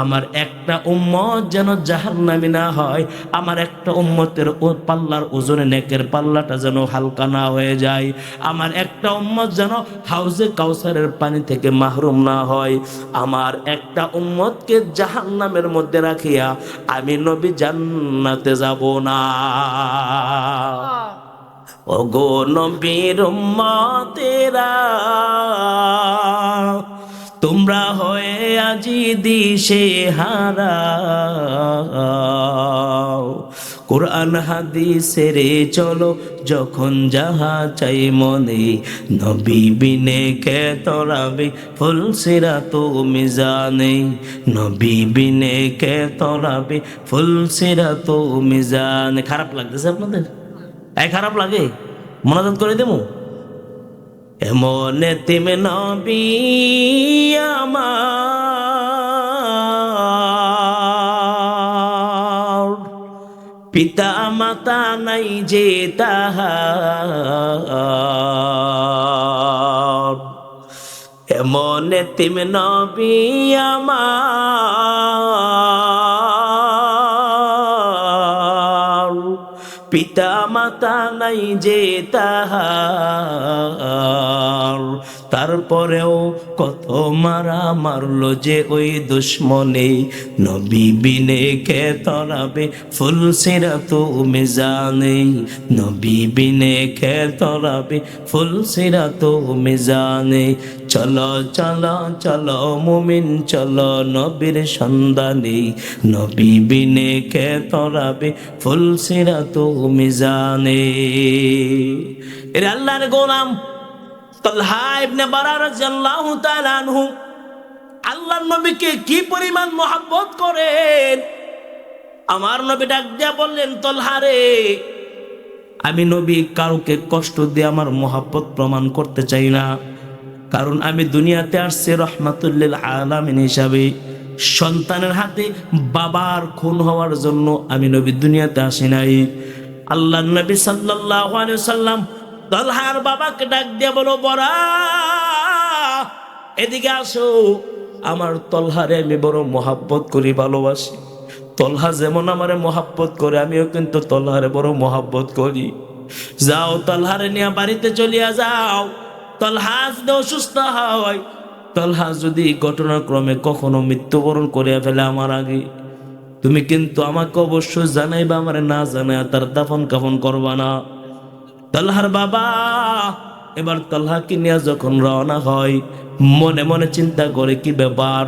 Speaker 1: আমার একটা উম্মত যেন জাহান্নামী না হয়, আমার একটা উম্মতের পাল্লার ওজনে নেকের পাল্লাটা যেন হালকা না হয়ে যায়, আমার একটা উম্মত যেন হাউজে কাউসারের পানি থেকে মাহরুম না হয়, আমার একটা উম্মতকে জাহান্নামের মধ্যে রাখিয়া আমি নবী জান্নাতে যাব না। ওগো নবীর উম্মতেরা, তোমরা হয়ে আজি দিশে হারা, কোরআন হাদিসের চলো যখন যাহা চাই মনে, নবী বিনে কে তরাবে ফুলসিরাত মিজানে, নবী বিনে কে তরাবে ফুলসিরাত মিজানে। খারাপ লাগতেছে আপনাদের? খারাপ লাগে? মনোযোগ করে দেবো। এমন এতিম নবী আমার, পিতা মাতা নাই যে তাহার, এমন এতিম নবী আমার, পিতা মাতা নাই যে তাহার, তারপরেও কত মারা মারলো যে ওই দুশ্মনে, নবী বিনে কে তরাবে ফুলসিরাত মিজানে, নবী বিনে কে তরাবে ফুলসিরাত মিজানে। চলো চলো চলো মুমিন চলো নবীর সন্ধানে, নবী বিনে কে তরাবে ফুলসিরাত মিজানে। এর আল্লাহর গোলাম তালহা ইবনে বারা রাদিয়াল্লাহু তাআলা আনহু আল্লাহর নবীকে কি পরিমাণ মহব্বত করেন। আমার নবী ডাক দিয়া বললেন, তালহা রে, আমি নবী কাউকে কষ্ট দিয়ে আমার মহব্বত প্রমাণ করতে চাই না, কারণ আমি দুনিয়াতে আসছি রহমাতুল লিল আলামিন হিসাবে। সন্তানের হাতে বাবার খুন হওয়ার জন্য আমি নবী দুনিয়াতে আসি নাই। আল্লাহর নবী সাল্লাল্লাহু আলাইহি ওয়াসাল্লাম তালহার বাবাকে ডাক দিয়ে বলো, বড়া এদিকে আসো, আমার তলহারে আমি বড় মহাব্বত করি, ভালোবাসি। তলহা যেমন আমারে মহাব্বত করে, আমিও কিন্তু তলহারে বড় মহাব্বত করি। যাও তলহারে নিয়ে বাড়িতে চলিয়া যাও। তলহা যদি অসুস্থ হয়, তলহা যদি ঘটনাক্রমে কখনো মৃত্যুবরণ করিয়া ফেলে আমার আগে, তুমি কিন্তু আমাকে অবশ্যই জানাইবা, আমার না জানাই তার দাফন কাফন করবা না। তালহার বাবা এবার তালহাকে নিয়ে যখন রওনা হয়, মনে মনে চিন্তা করে, কি ব্যাপার,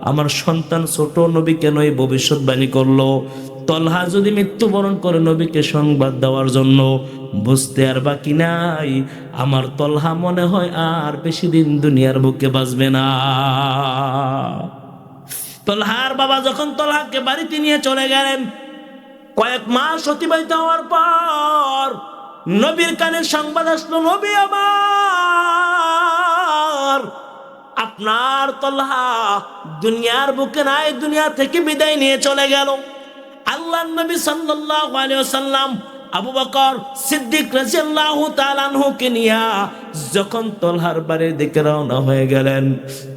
Speaker 1: আমার সন্তান ছোট, নবী কেন এই ভবিষ্যৎবাণী করলো? তালহা যদি মৃত্যুবরণ করে নবীকে সংবাদ দেওয়ার জন্য, বুঝতে আর বাকি নাই, আমার তালহা মনে হয় আর বেশি দিন দুনিয়ার বুকে বাঁচবে না। তালহার বাবা যখন তালহাকে বাড়িতে নিয়ে চলে গেলেন, কয়েক মাস অতিবাহিত হওয়ার পর নবীর কানে সংবাদ আসলো, নবী আমার, আপনার তালহা দুনিয়ার বুকে নাই, দুনিয়া থেকে বিদায় নিয়ে চলে গেল। আল্লাহর নবী সাল্লাল্লাহু আলাইহি ওয়াসাল্লাম আবু বকর সিদ্দিক রাদিয়াল্লাহু তাআলা আনহুকে নিয়া যখন তলহার বাড়ির দিকে রওনা হয়ে গেলেন,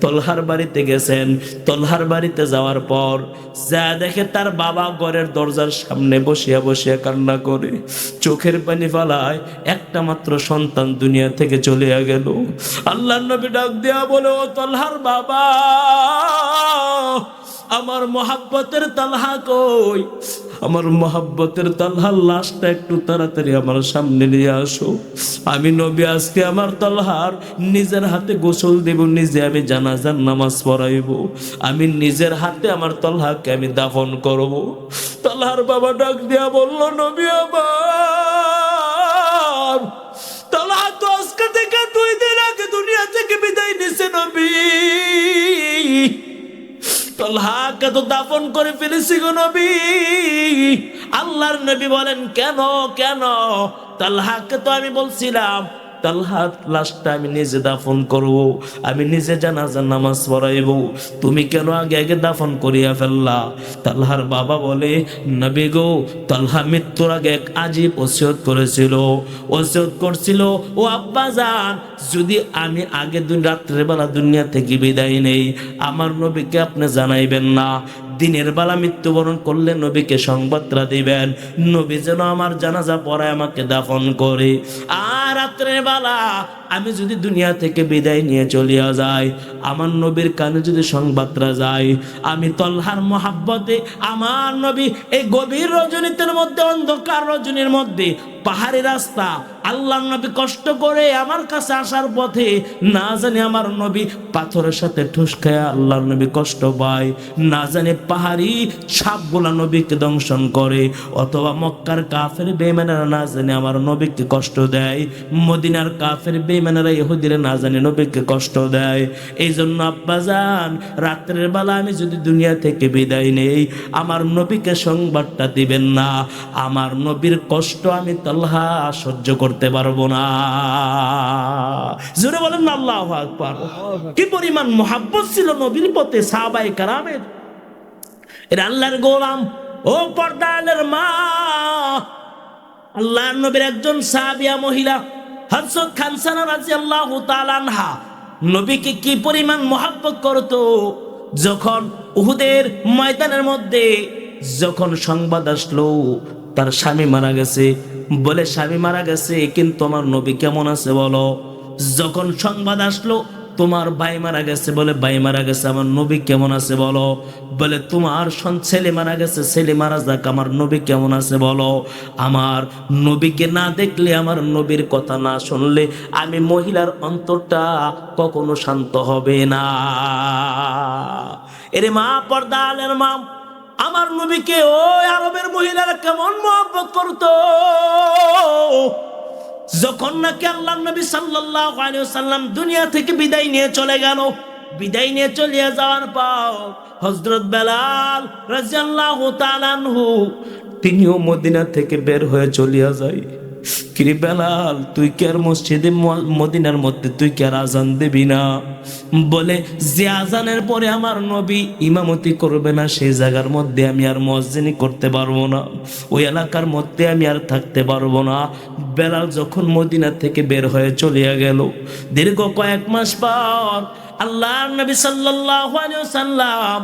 Speaker 1: তলহার বাড়িতে গেছেন। তলহার বাড়িতে যাওয়ার পর যা দেখে তার বাবা ঘরের দরজার সামনে বসিয়া বসিয়া কান্না করে, চোখের পানি ফেলায়। একটা মাত্র সন্তান দুনিয়া থেকে চলে গেল। আল্লাহর নবী ডাক দেয়া বলে, ও তলহার বাবা, আমার মহাব্বতের তালহা কই? আমার মহাব্বতের তালহার লাশটা একটু তাড়াতাড়ি আমার সামনে নিয়ে আসো। আমি নবী আজকে আমার তালহার নিজের হাতে গোসল দেব, নিজে আমি জানাজার নামাজ পড়াইব, আমি নিজের হাতে আমার তালহাকে আমি দাফন করব। তালহার বাবা ডাক দিয়া বলল, নবী আমার, তালহা তো আজকে থেকে 2 দিন আগে দুনিয়া থেকে বিদায় নিছে নবী। তলহাকে তো দাফন করে ফেলেছি গো নবী। আল্লাহর নবী বলেন, কেন কেন? তলহাকে তো আমি বলছিলাম তালহার লাশটা আমি নিজে দাফন করব, আমি নিজে জানাজার নামাজ পড়াইব, তুমি কেন আগে আগে দাফন করিয়া ফেললা? তালহার বাবা বলে, নবী গো, তালহা মৃত্যুর আগে এক আজীব ওসিয়ত করেছিল। ওসিয়ত করছিল, ও আব্বা জান, যদি আমি আগে রাত্রের বেলা দুনিয়া থেকে বিদায় নেই, আমার নবীকে আপনি জানাইবেন না। দিনের বেলা মৃত্যুবরণ করলে নবীকে সংবাদটা দিবেন, নবী যেন আমার জানাজা পড়ায় আমাকে দাফন করে। আর রাত্রের বেলা আমি যদি দুনিয়া থেকে বিদায় নিয়ে চলিয়া যাই, আমার নবীর কানে যদি সংবাদটা যায়, আমি তলহার মহাব্বতে আমার নবী এই গভীর রজনীতের মধ্যে, অন্ধকার রজনীর মধ্যে, পাহাড়ি রাস্তা, আল্লাহর নবী কষ্ট করে আমার কাছে আসার পথে না জানি আমার নবী পাথরের সাথে ঠুস খায় আল্লাহর নবী কষ্ট পায়, না জানি পাহাড়ি সাপগুলা নবীকে দংশন করে, অথবা মক্কার কাফের বেঈমানেরা না জানি আমার নবীকে কষ্ট দেয়, মদিনার কাফের বেঈমানেরা ইহুদিরা না জানি নবীকে কষ্ট দেয়। এই জন্য আব্বাজান, রাত্রের বেলা আমি যদি দুনিয়া থেকে বিদায় নেই, আমার নবীকে সংবাদটা দিবেন না। আমার নবীর কষ্ট আমি তালহা সহ্য করতে পারবো না। জোরে বলেন না আল্লাহু আকবার। কি পরিমাণ মুহাব্বত ছিল নবীর প্রতি সাহাবায়ে কেরামের। এর আল্লাহর গোলাম, ও পর্দার মা, আল্লাহর নবীর একজন সাহাবিয়া মহিলা হযরত খানসানা রাদিয়াল্লাহু তাআলা আনহা নবীকে কি পরিমাণ মুহাব্বত করতো। যখন উহুদের ময়দানের মধ্যে যখন সংবাদ আসলো তার স্বামী মারা গেছে, বলে স্বামী মারা গেছে কিন্তু আমার নবী কেমন আছে বলো। যখন সংবাদ আসলো তোমার ভাই মারা গেছে, বলে ভাই মারা গেছে, আমার নবী কেমন আছে বলো। বলে তোমার ছেলে মারা গেছে, ছেলে মারা যাক, আমার নবী কেমন আছে বলো। আমার নবীকে না দেখলে, আমার নবীর কথা না শুনলে আমি মহিলার অন্তরটা কখনো শান্ত হবে না। এরে মা, পর্দালের মা, আমার নবীকে ওই আরবের মহিলারা কেমন মহব্বত করতো। যখন নাকি আল্লাহর নবী সাল্লাল্লাহু আলাইহি ওয়াসাল্লাম দুনিয়া থেকে বিদায় নিয়ে চলে গেল, বিদায় নিয়ে চলে যাওয়ার পর হযরত বেলাল রাদিয়াল্লাহু তাআলা আনহু তিনিও মদিনা থেকে বের হয়ে চলে যায়। কিরে বেলাল, তুই কি আর মসজিদে মদিনার মধ্যে তুই কি আর আজান দিবি না? বলে, যে আজানের পরে আমার নবী ইমামতি করবে না সেই জায়গার মধ্যে আমি আর মুয়াজ্জিনি করতে পারবো না, ওই এলাকার মধ্যে আমি আর থাকতে পারবো না। বেলাল যখন মদিনা থেকে বের হয়ে চলে গেল, দীর্ঘ কয়েক মাস পর আল্লাহর নবী সাল্লাল্লাহু আলাইহি ওয়াসাল্লাম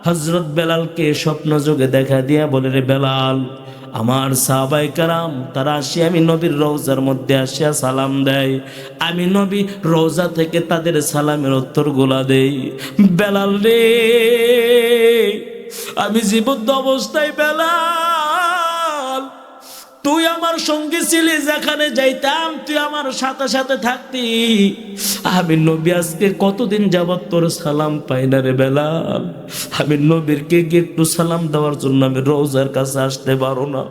Speaker 1: হযরত বেলালকে স্বপ্ন যোগে দেখা দিয়া বলে, রে বেলাল, আমার সাহাবায়ে কেরাম তারা আসি আমি নবীর রওজার মধ্যে আসিয়া সালাম দেয়, আমি নবী রওজা থেকে তাদের সালামের উত্তরগুলা দেই। বেলাল রে, আমি জীবন্ত অবস্থায় বেলাল, তুই আমার সঙ্গী ছিলি, যেখানে যাইতাম তুই আমার সাথে সাথে থাকতি। আমি নবী আজকে কতদিন যাবত তোর সালাম পাই না রে বেলাল। আমি নবীর কে একটু সালাম দেওয়ার জন্য আমি রওজার কাছে আসতে পারো না।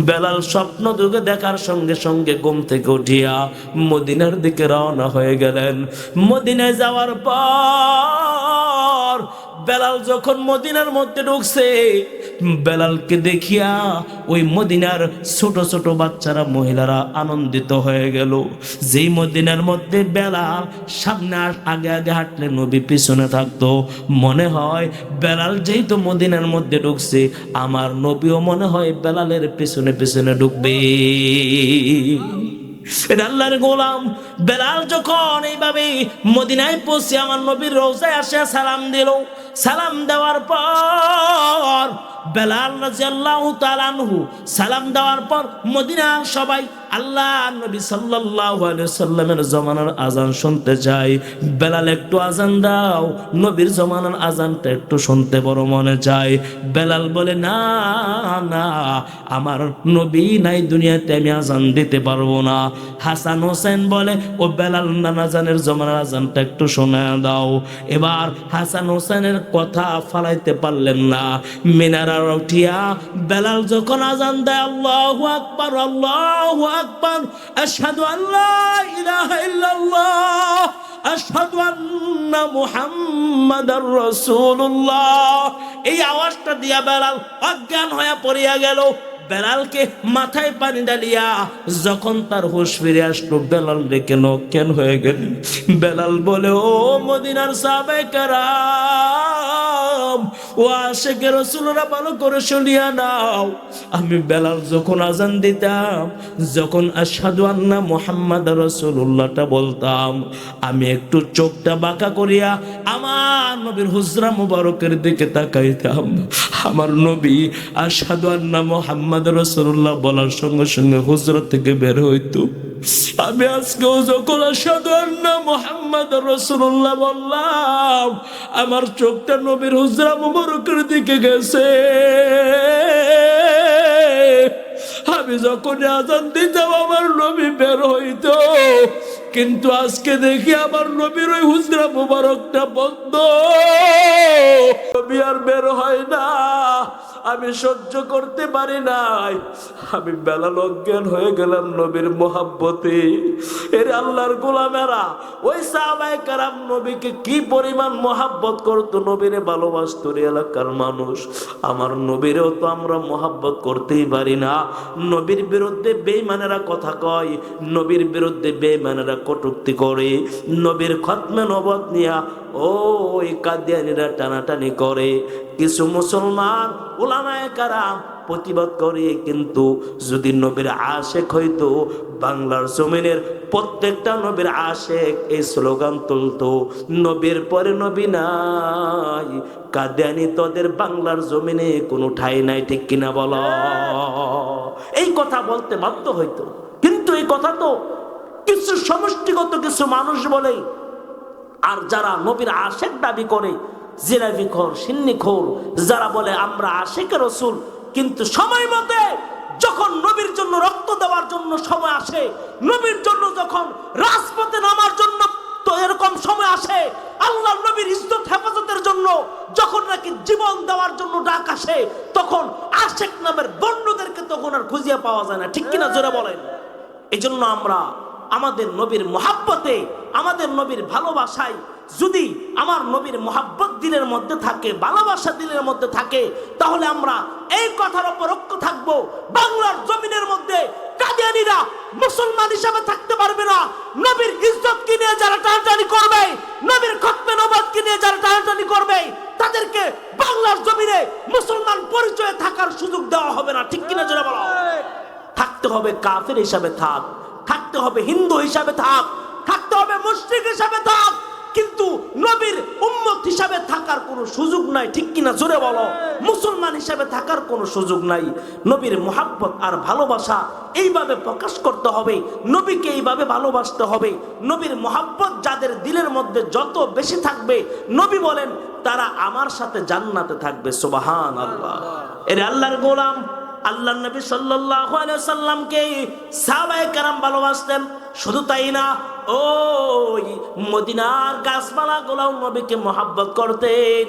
Speaker 1: বেলাল স্বপ্ন যুগে দেখার সঙ্গে সঙ্গে ঘুম থেকে উঠিয়া মদিনার দিকে রওনা হয়ে গেলেন। মদিনায় যাওয়ার পর বেলাল যখন মদিনার মধ্যে ঢুকছে, বেলালকে দেখিয়া ওই মদিনার ছোট ছোট বাচ্চারা, মহিলারা আনন্দিত হয়ে গেল। যেই মদিনার মধ্যে বেলাল সামনে আগে আগে হাঁটলে নবী পিছনে থাকতো, মনে হয় বেলাল যেহেতু মদিনার মধ্যে ঢুকছে আমার নবীও মনে হয় বেলালের পিছনে পিছনে ঢুকবে। আল্লাহর গোলাম বেলাল যখন এইভাবে মদিনায় পৌঁছে আমার নবীর রওজায় আসে সালাম দিল, সালাম দেওয়ার পর বেলাল রাদিয়াল্লাহু তাআলা আনহু সালাম দেওয়ার পর মদিনার সবাই আল্লাহ নবী সাল্লাল্লাহু আলাইহি সাল্লামের জমানার আজান শুনতে চায়। বেলাল একটু আজান দাও, নবীর জমানার আজানটা একটু শুনতে বড় মনে চায়। বেলাল বলে না না, আমার নবী নাই দুনিয়াতে, আমি আজান দিতে পারবো না। হাসান হোসেন বলে ও বেলাল নানাজানের জমানার আজানটা একটু শোনায় দাও। এবার হাসান হোসেনের কথা ফালাইতে পারলেন না, মিনারা উঠিয়া বেলাল যখন আজান দেয় আল্লাহু আকবার আল্লাহু আকবার আশহাদু আল্লা ইলাহা ইল্লাল্লাহ আশহাদু আন্না মুহাম্মাদার রাসূলুল্লাহ, এই আওয়াজটা দিয়া বেলাল অজ্ঞান হয়ে পড়িয়া গেল। বেলালকে মাথায় পানি ডালিয়া যখন তার হুঁশ ফিরে আসলো, বেলাল রেখে অজ্ঞান হয়ে গেল। বেলাল বলে ও মদিনার সাহাবায়ে কেরাম, ও আশিকে রাসূলরা ভালো করে শুনিয়া নাও, আমি বেলাল যখন আজান দিতাম, যখন আশহাদু আন্না মুহাম্মাদার রাসূলুল্লাহটা বলতাম, আমি একটু চোখটা বাঁকা করিয়া আমার নবীর হুজরা মুবারকের দিকে তাকাইতাম। আমার নবী আশহাদু আন্না মুহাম্মাদার রাসূলুল্লাহ বলার সঙ্গে সঙ্গে হুজরা থেকে বের হইতো। আমি আজকেও যখন আশহাদু আন্না মুহাম্মাদার রাসূলুল্লাহ বললাম, আমার চোখটা নবীর হুজরা মুবারকের দিকে গেছে। আমি যখন আজান দিতাম আমার নবী বের হইতো, কিন্তু আজকে দেখি আমার নবীর ওই হুজরা মুবারকটা বন্ধ, নবী আর বের হয় না। আমি সহ্য করতে পারি নাই, আমি বেলাল অজ্ঞান হয়ে গেলাম নবীর মোহাব্বতে। এর আল্লাহর গোলামেরা, ওই সাহাবায়ে কেরাম নবীকে কি পরিমাণ মোহাব্বত করতো, নবীরে ভালোবাসতো এলাকার মানুষ। আমার নবীরেও তো আমরা মোহাব্বত করতেই পারি না। নবীর বিরুদ্ধে বেঈমানেরা কথা কয়, নবীর বিরুদ্ধে বেঈমানেরা কটূক্তি করে, নবীর খতমে নবুয়ত নিয়া ওই কাদিয়ানীরা টানাটানি করে। কিছু মুসলমান উলামায়ে কেরাম প্রতিবাদ করে, কিন্তু যদি নবীর আশেক হইতো, বাংলার জমিনের প্রত্যেকটা নবীর আশেক এই স্লোগান তুলতো, নবীর পরে নবী নাই, কাদিয়ানী তোদের বাংলার জমিনে কোনো ঠাঁই নাই। ঠিক কিনা বলো? এই কথা বলতে বাধ্য হইতো। কিন্তু এই কথা তো কিছু সমষ্টিগত কিছু মানুষ বলে, আর যারা নবীর আশেক দাবি করে, জিলাপিখোর সিন্নিখোর, যারা বলে আমরা আশিকে রাসূল, কিন্তু সময় মতে যখন নবীর জন্য রক্ত দেওয়ার জন্য সময় আসে, নবীর জন্য যখন রাজপথে নামার জন্য তো এরকম সময় আসে, আল্লাহর নবীর ইজ্জত হেফাজতের জন্য যখন নাকি জীবন দেওয়ার জন্য ডাক আসে, তখন আশেক নামের বন্ডদেরকে তখন আর খুঁজিয়া পাওয়া যায় না। ঠিক কিনা জোরে বলেন? এই জন্য আমরা আমাদের নবীর মহাব্বতে, আমাদের নবীর ভালোবাসায়, যদি আমার নবীর মহাব্বত দিলের মধ্যে থাকে, ভালোবাসা দিলের মধ্যে থাকে, তাহলে আমরা এই কথার উপর ঐক্য থাকবো, বাংলার জমিনের মধ্যে কাদিয়ানীরা মুসলমান হিসাবে থাকতে পারবে না। নবীর ইজ্জত কে নিয়ে যারা টানাটানি করবে, নবীর খতমে নবুয়ত কে নিয়ে যারা টানাটানি করবে, তাদেরকে বাংলার জমিনে মুসলমান পরিচয়ে থাকার সুযোগ দেওয়া হবে না। ঠিক কিনা জোরে বলো? থাকতে হবে কাফের হিসাবে থাক, থাকতে হবে হিন্দু হিসাবে থাক, থাকতে হবে মুশরিক হিসাবে থাক, কিন্তু নবীর উম্মত হিসাবে থাকার কোনো সুযোগ নাই। ঠিক কিনা জোরে বলো? মুসলমান হিসাবে থাকার কোনো সুযোগ নাই। নবীর মুহাব্বত আর ভালোবাসা এইভাবে প্রকাশ করতে হবে, নবীকে এইভাবে ভালোবাসতে হবে। নবীর মুহাব্বত যাদের দিলের মধ্যে যত বেশি থাকবে, নবী বলেন তারা আমার সাথে জান্নাতে থাকবে। সুবহানাল্লাহ। এর আল্লাহর গোলাম আল্লাহর নবী সাল্লাল্লাহু আলাইহি সাল্লামকে সাহাবায়ে কেরাম ভালোবাসতেন। শুধু তাই না, ওই মদিনার গাছপালাগুলোও নবীকে মহব্বত করতেন।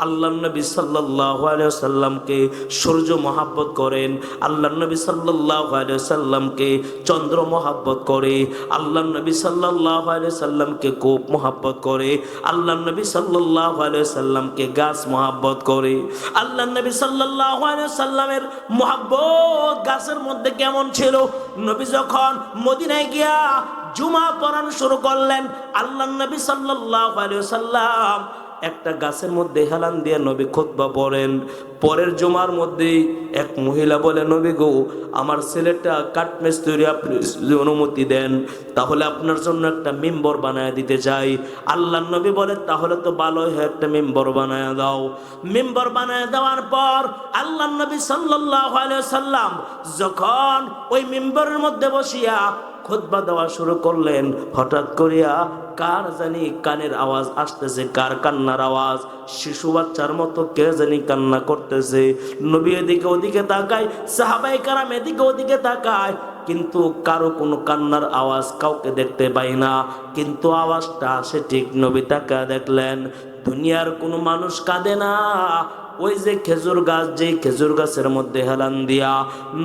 Speaker 1: আল্লাহর নবী সাল্লাল্লাহু আলাইহি সাল্লামকে সূর্য মহব্বত করেন, আল্লাহর নবী সাল্লাল্লাহু আলাইহি সাল্লামকে চন্দ্র মহব্বত করে, আল্লাহর নবী সাল্লাল্লাহু আলাইহি সাল্লামকে কূপ মহব্বত করে, আল্লাহর নবী সাল্লাল্লাহু আলাইহি সাল্লামকে গাছ মহব্বত করে। আল্লাহর নবী সাল্লাল্লাহু আলাইহি সাল্লামের মহব্বত গাছের মধ্যে কেমন ছিল? নবী যখন মদিনায় গিয়া জুমা পড়ানো শুরু করলেন, আল্লাহর নবী সাল্লাল্লাহু আলাইহি সাল্লাম একটা গাছের মধ্যে হেলান দিয়ে নবী খুতবা পড়েন। পরের জুমার মধ্যে এক মহিলা বলে, নবী গো, আমার ছেলেটা কাঠমিস্ত্রি, আপনি যদি অনুমতি দেন তাহলে আপনার জন্য একটা মিম্বর বানায় দিতে চাই। আল্লাহর নবী বলে, তাহলে তো ভালোই হয়, একটা মিম্বর বানায় দাও। মিম্বর বানায় দেওয়ার পর আল্লাহর নবী সাল্লাল্লাহু আলাইহি সাল্লাম যখন ওই মিম্বরের মধ্যে বসিয়া খুতবা দেওয়া শুরু করলেন, হঠাৎ করিয়া কার জানি কানের আওয়াজ আসতেছে, কার কান্নার আওয়াজ, শিশু বাচ্চার মতো কে জানি কান্না করতেছে। নবী এদিকে ওদিকে তাকায়, সাহাবায়ে কেরাম এদিকে ওদিকে তাকায়, কিন্তু কারো কোনো কান্নার আওয়াজ কাউকে দেখতে পাই না। কিন্তু আওয়াজটা আসে ঠিক নবী তাকায় দেখলেন দুনিয়ার কোনো মানুষ কাঁদে না। ওই যে খেজুর গাছ, যে খেজুর গাছের মধ্যে হেলান দিয়া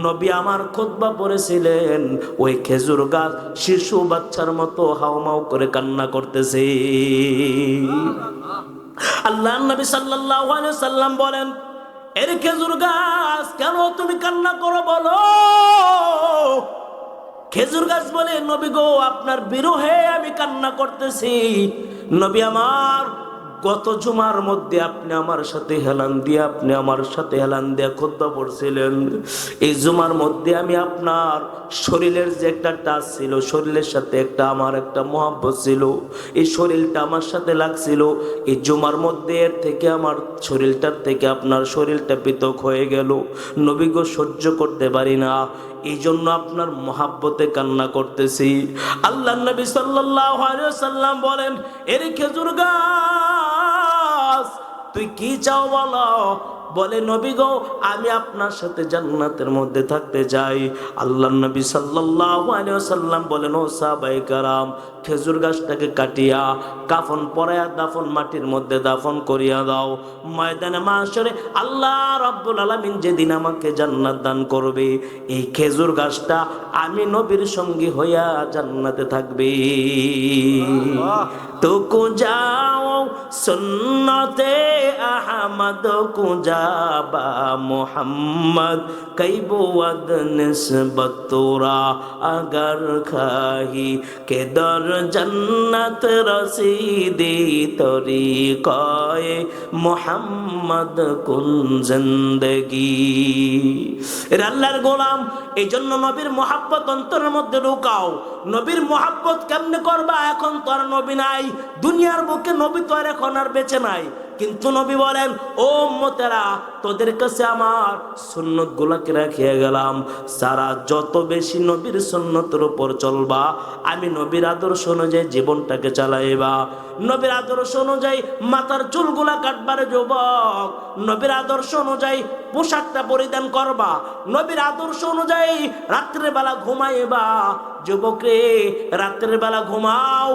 Speaker 1: নবী আমার খুতবা পড়েছিলেন, ওই খেজুর গাছ শিশু বাচ্চার মতো হাউমাউ করে কান্না করতেছে। আল্লাহর নবী সাল্লাল্লাহু আলাইহি সাল্লাম বলেন, এর খেজুর গাছ কেন তুমি কান্না করো বলো? খেজুর গাছ বলে, নবী গো, আপনার বিরহে আমি কান্না করতেছি। নবী আমার, গত জুমার মধ্যে আপনি আমার সাথে হেলান দিয়ে খুতবা পড়ছিলেন। এই জুমার মধ্যে আমি আপনার শরীরের যে একটা টাচ ছিল, শরীরের সাথে আমার একটা মহব্বত ছিল, এই শরীরটা আমার সাথে লাগছিল। এই জুমার মধ্যে এর থেকে আমার শরীরটার থেকে আপনার শরীরটা পৃথক হয়ে গেল। নবী গো, সহ্য করতে পারি না, এই জন্য আপনার মহাব্বতে কান্না করতেছি। আল্লাহর নবী সাল্লাল্লাহু আলাইহি ওয়াসাল্লাম বলেন, এর খেজুর গাছ তুই কি চাও বলো? বলে, নবী গো, আমি আপনার সাথে জান্নাতের মধ্যে থাকতে চাই। আল্লাহর নবী সাল্লাল্লাহু আলাইহি ওয়াসাল্লাম বলেন, ও সাহাবায়ে কেরাম, খেজুর গাছটাকে কাটিয়া কাফন পরায়া দাফন মাটির মধ্যে দাফন করিয়া দাও। ময়দানে মাশরে আল্লাহ রাব্বুল আলামিন যেদিন আমাকে জান্নাত দান করবে, এই খেজুর গাছটা আমি নবীর সঙ্গী হইয়া জান্নাতে থাকবে। তো যাও সুন্নতে আহমদ কুজাবা মোহাম্মদ কৈবুদ নিসবত তোরা अगर खाही के दर जन्नत रसीदी तरीक़ाए मोहम्मद कुन जिंदगी। এর আল্লাহর গোলাম, এই জন্য নবীর মহাব্বত অন্তরের মধ্যে ঢুকাও। নবীর মহাব্বত কেমনে করবা? এখন তো আর নবী নাই দুনিয়ার বুকে, নবী তো আর এখন আর বেঁচে নাই। কিন্তু নবী বলেন, ও উম্মতেরা, তোদের কাছে আমার সুন্নত গুলাকে রাখিয়ে গেলাম, সারা যত বেশি নবীর সুন্নতের উপর চলবা, আমি নবীর আদর্শ অনুযায়ী জীবনটাকে চালাইবা, নবীর আদর্শ অনুযায়ী মাথার চুলগুলা কাটবারে যুবক, নবীর আদর্শ অনুযায়ী পোশাকটা পরিধান করবা, নবীর আদর্শ অনুযায়ী রাত্রে বেলা ঘুমাইবা। যুবক রে, রাত্রের বেলা ঘুমাও,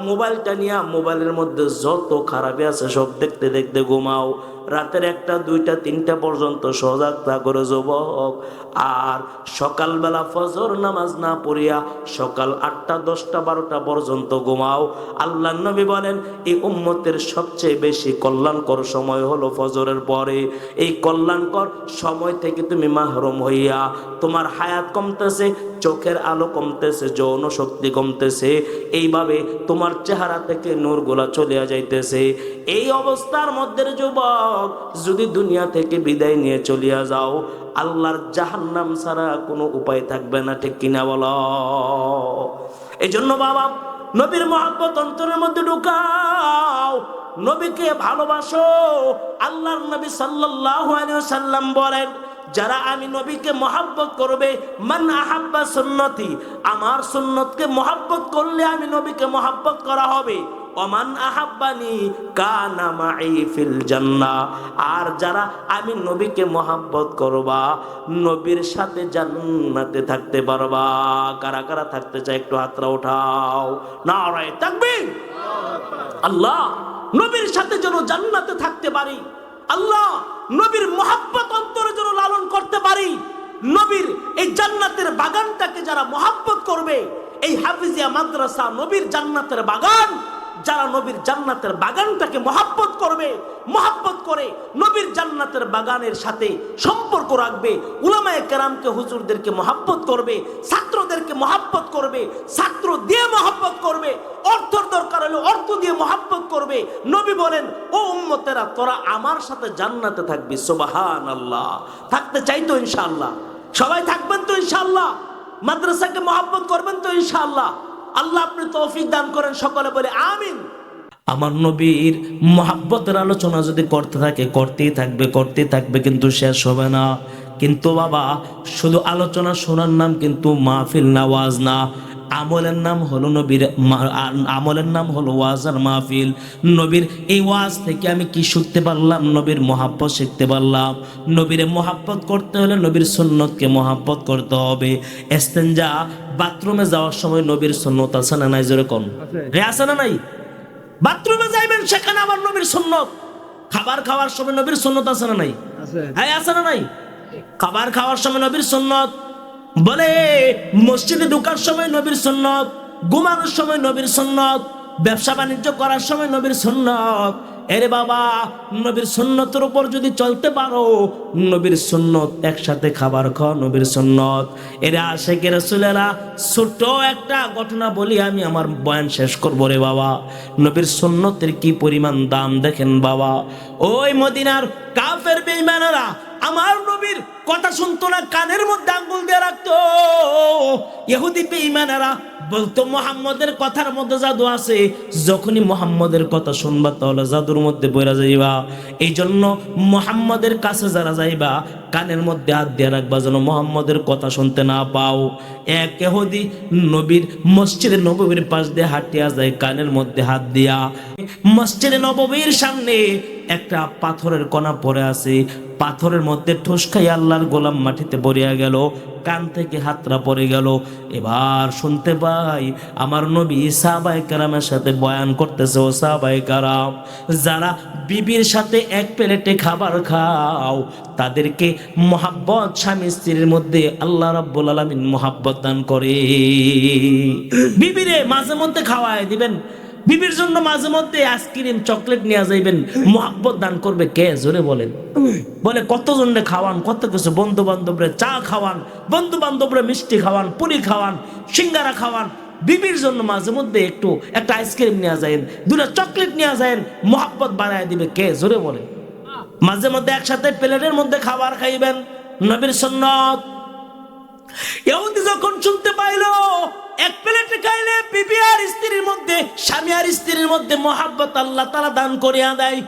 Speaker 1: মোবাইলটা নিয়ে মোবাইলের মধ্যে যত খারাপই আছে সব দেখতে দেখতে ঘুমাও। রাতের 1টা 2টা 3টা পর্যন্ত সজাগ থাকো যুবক। আর সকালবেলা ফজর নামাজ না পড়িয়া সকাল 8টা 10টা 12টা পর্যন্ত ঘুমাও। আল্লাহর নবী বলেন, এই উম্মতের সবচেয়ে বেশি কল্যাণকর সময় হলো ফজরের পরে। এই কল্যাণকর সময় থেকে তুমি মাহরুম হইয়া, তোমার হায়াত কমতেছে, চোখের আলো কমতেছে, যৌন শক্তি কমতেছে, এইভাবে তোমার চেহারা থেকে নূরগুলা চলিয়া যাইতেছে। এই অবস্থার মধ্যে যুবক যদি দুনিয়া থেকে বিদায় নিয়ে চলিয়া যাও, আল্লাহর জাহান্নাম ছাড়া কোনো উপায় থাকবে না, ঠিক কিনা বলো? এই জন্য বাবা, নবীর মহব্বত অন্তরের মধ্যে ঢুকাও, নবীকে ভালোবাসো। আল্লাহর নবী সাল্লাল্লাহু আলাইহি ওয়াসাল্লাম বলেন, যারা আমি নবীকে মহব্বত করবে, মান আহাব্বা সুন্নতি, আমার সুন্নতকে মহব্বত করলে আমি নবীকে মহব্বত করা হবে। ওমান আহাব্বানি কানা মাই ফিল জান্নাহ, আর যারা আমি নবীকে মহব্বত করবা, নবীর সাথে জান্নাতে থাকতে পারবা। কারা কারা থাকতে চায় একটু হাতটা উঠাও। নারায়ে তাকবীর। আল্লাহ, নবীর সাথে যেন জান্নাতে থাকতে পারি, আল্লাহ নবীর মহব্বত অন্তরে যেন লালন করতে পারি। নবীর এই জান্নাতের বাগানটাকে যারা মহব্বত করবে, এই হাফিজিয়া মাদ্রাসা নবীর জান্নাতের বাগান, যারা নবীর জান্নাতের বাগানটাকে মহাব্বত করবে, মহাব্বত করে নবীর জান্নাতের বাগানের সাথে সম্পর্ক রাখবে, উলামায়ে কেরামকে হুজুরদেরকে মহাব্বত করবে, ছাত্রদেরকে মহাব্বত করবে, ছাত্র দিয়ে মহাব্বত করবে, অর্থের দরকার হলে অর্থ দিয়ে মহাব্বত করবে। নবী বলেন, ও উম্মতেরা, তোরা আমার সাথে জান্নাতে থাকবি। সুবহানাল্লাহ। থাকতে চাই তো ইনশাআল্লাহ? সবাই থাকবেন তো ইনশাআল্লাহ? মাদ্রাসাকে মহাব্বত করবেন তো ইনশাআল্লাহ? আল্লাহ আপনি তৌফিক দান করেন, সকলে বলে আমিন। আমার নবীর মহাব্বতের আলোচনা যদি করতেই থাকবে, কিন্তু শেষ হবে না। কিন্তু বাবা, শুধু আলোচনা শোনার নাম কিন্তু মাহফিল না, ওয়াজ না। আমলের নাম হলো ওয়াজ আর মাহফিল। নবীর এই ওয়াজ থেকে আমি কি শিখতে পারলাম? নবীর মহাব্বত শিখতে পারলাম। নবীরে মহাব্বত করতে হলে নবীর সুন্নতকে মহাব্বত করতে হবে। ইস্তেঞ্জা, বাথরুমে যাওয়ার সময় নবীর সুন্নত আছে না নাই? জোরে কোন রে, আছে না নাই? বাথরুমে যাইবেন, সেখানে আবার নবীর সুন্নত। খাবার খাওয়ার সময় নবীর সুন্নত আছে না নাই? হ্যাঁ, আছে না নাই? খাবার খাওয়ার সময় নবীর সুন্নত, বলে মসজিদে ঢোকার সময় নবীর সুন্নত, ঘুমানোর সময় নবীর সুন্নত, ব্যবসা বাণিজ্য করার সময় নবীর সুন্নত। এরে বাবা, নবীর সুন্নতের উপর যদি চলতে পারো, নবীর সুন্নত, একসাথে খাবার খাওয়া নবীর সুন্নত। এরা আশিকে রাসূলেরা, ছোট্ট একটা ঘটনা বলি, আমি আমার বয়ান শেষ করবো রে বাবা। নবীর সুন্নতের কি পরিমাণ দাম দেখেন বাবা। ওই মদিনার কাফের বেঈমানেরা আমার নবীর কথা শুনতো না, কানের মধ্যে আঙ্গুল দিয়ে রাখতো। ইহুদি বেঈমানেরা বলতো মুহাম্মদের কথার মধ্যে জাদু আছে, যখনই মুহাম্মদের কথা শুনবা তাহলে জাদুর মধ্যে পড়া যাইবা। এই জন্য মুহাম্মদের কাছে যারা যাইবা, কানের মধ্যে হাত দিয়ে রাখবা যেন মুহাম্মদের কথা শুনতে না পাও। এক ইহুদি নবীর মসজিদে নববীর পাশ দিয়ে হাঁটিয়া যায়, কানের মধ্যে হাত দিয়া। মসজিদে নববীর সামনে একটা পাথরের কণা পড়ে আছে, পাথরের মধ্যে ঠুস খাই আল্লাহর গোলাম মাটিতে পড়িয়া গেল, কান থেকে হাতরা পড়ে গেল। এবার শুনতে পাই আমার নবী সাহাবায়ে কেরামের সাথে বয়ান করতেছে, ও সাহাবায়ে কেরাম, যারা বিবির সাথে এক প্লেটে খাবার খাও, তাদেরকে মহাব্বত, স্বামী স্ত্রীর মধ্যে আল্লাহ রাব্বুল আলামিন মহাব্বত দান করে। বিবিরে মাঝে মধ্যে খাওয়ায় দিবেন, বিবির জন্য মাঝে মধ্যে আইসক্রিম চকলেট নিয়ে যাইবেন, মহাব্বত দান করবে কে? জোরে বলেন। বলে কতজনে খাওয়ান, কত কিছু, বন্ধু বান্ধবরে চা খাওয়ান, বন্ধু বান্ধবরে মিষ্টি খাওয়ান, পুরি খাওয়ান, সিঙ্গারা খাওয়ান। বিবির জন্য মাঝে মধ্যে একটা আইসক্রিম নিয়ে যায়েন, দুটো চকলেট নিয়ে যায়েন, মহাব্বত বাড়ায় দিবে কে? জোরে বলে। মাঝে মধ্যে একসাথে প্লেটের মধ্যে খাবার খাইবেন, নবীর সুন্নত। ইহুদি যখন শুনতে পাইলো এক প্লেটে খাইলে বিবি আর স্ত্রীর মধ্যে, স্বামী আর স্ত্রীর মধ্যে মহাব্বত আল্লাহ তাআলা দান করিয়া দেয়,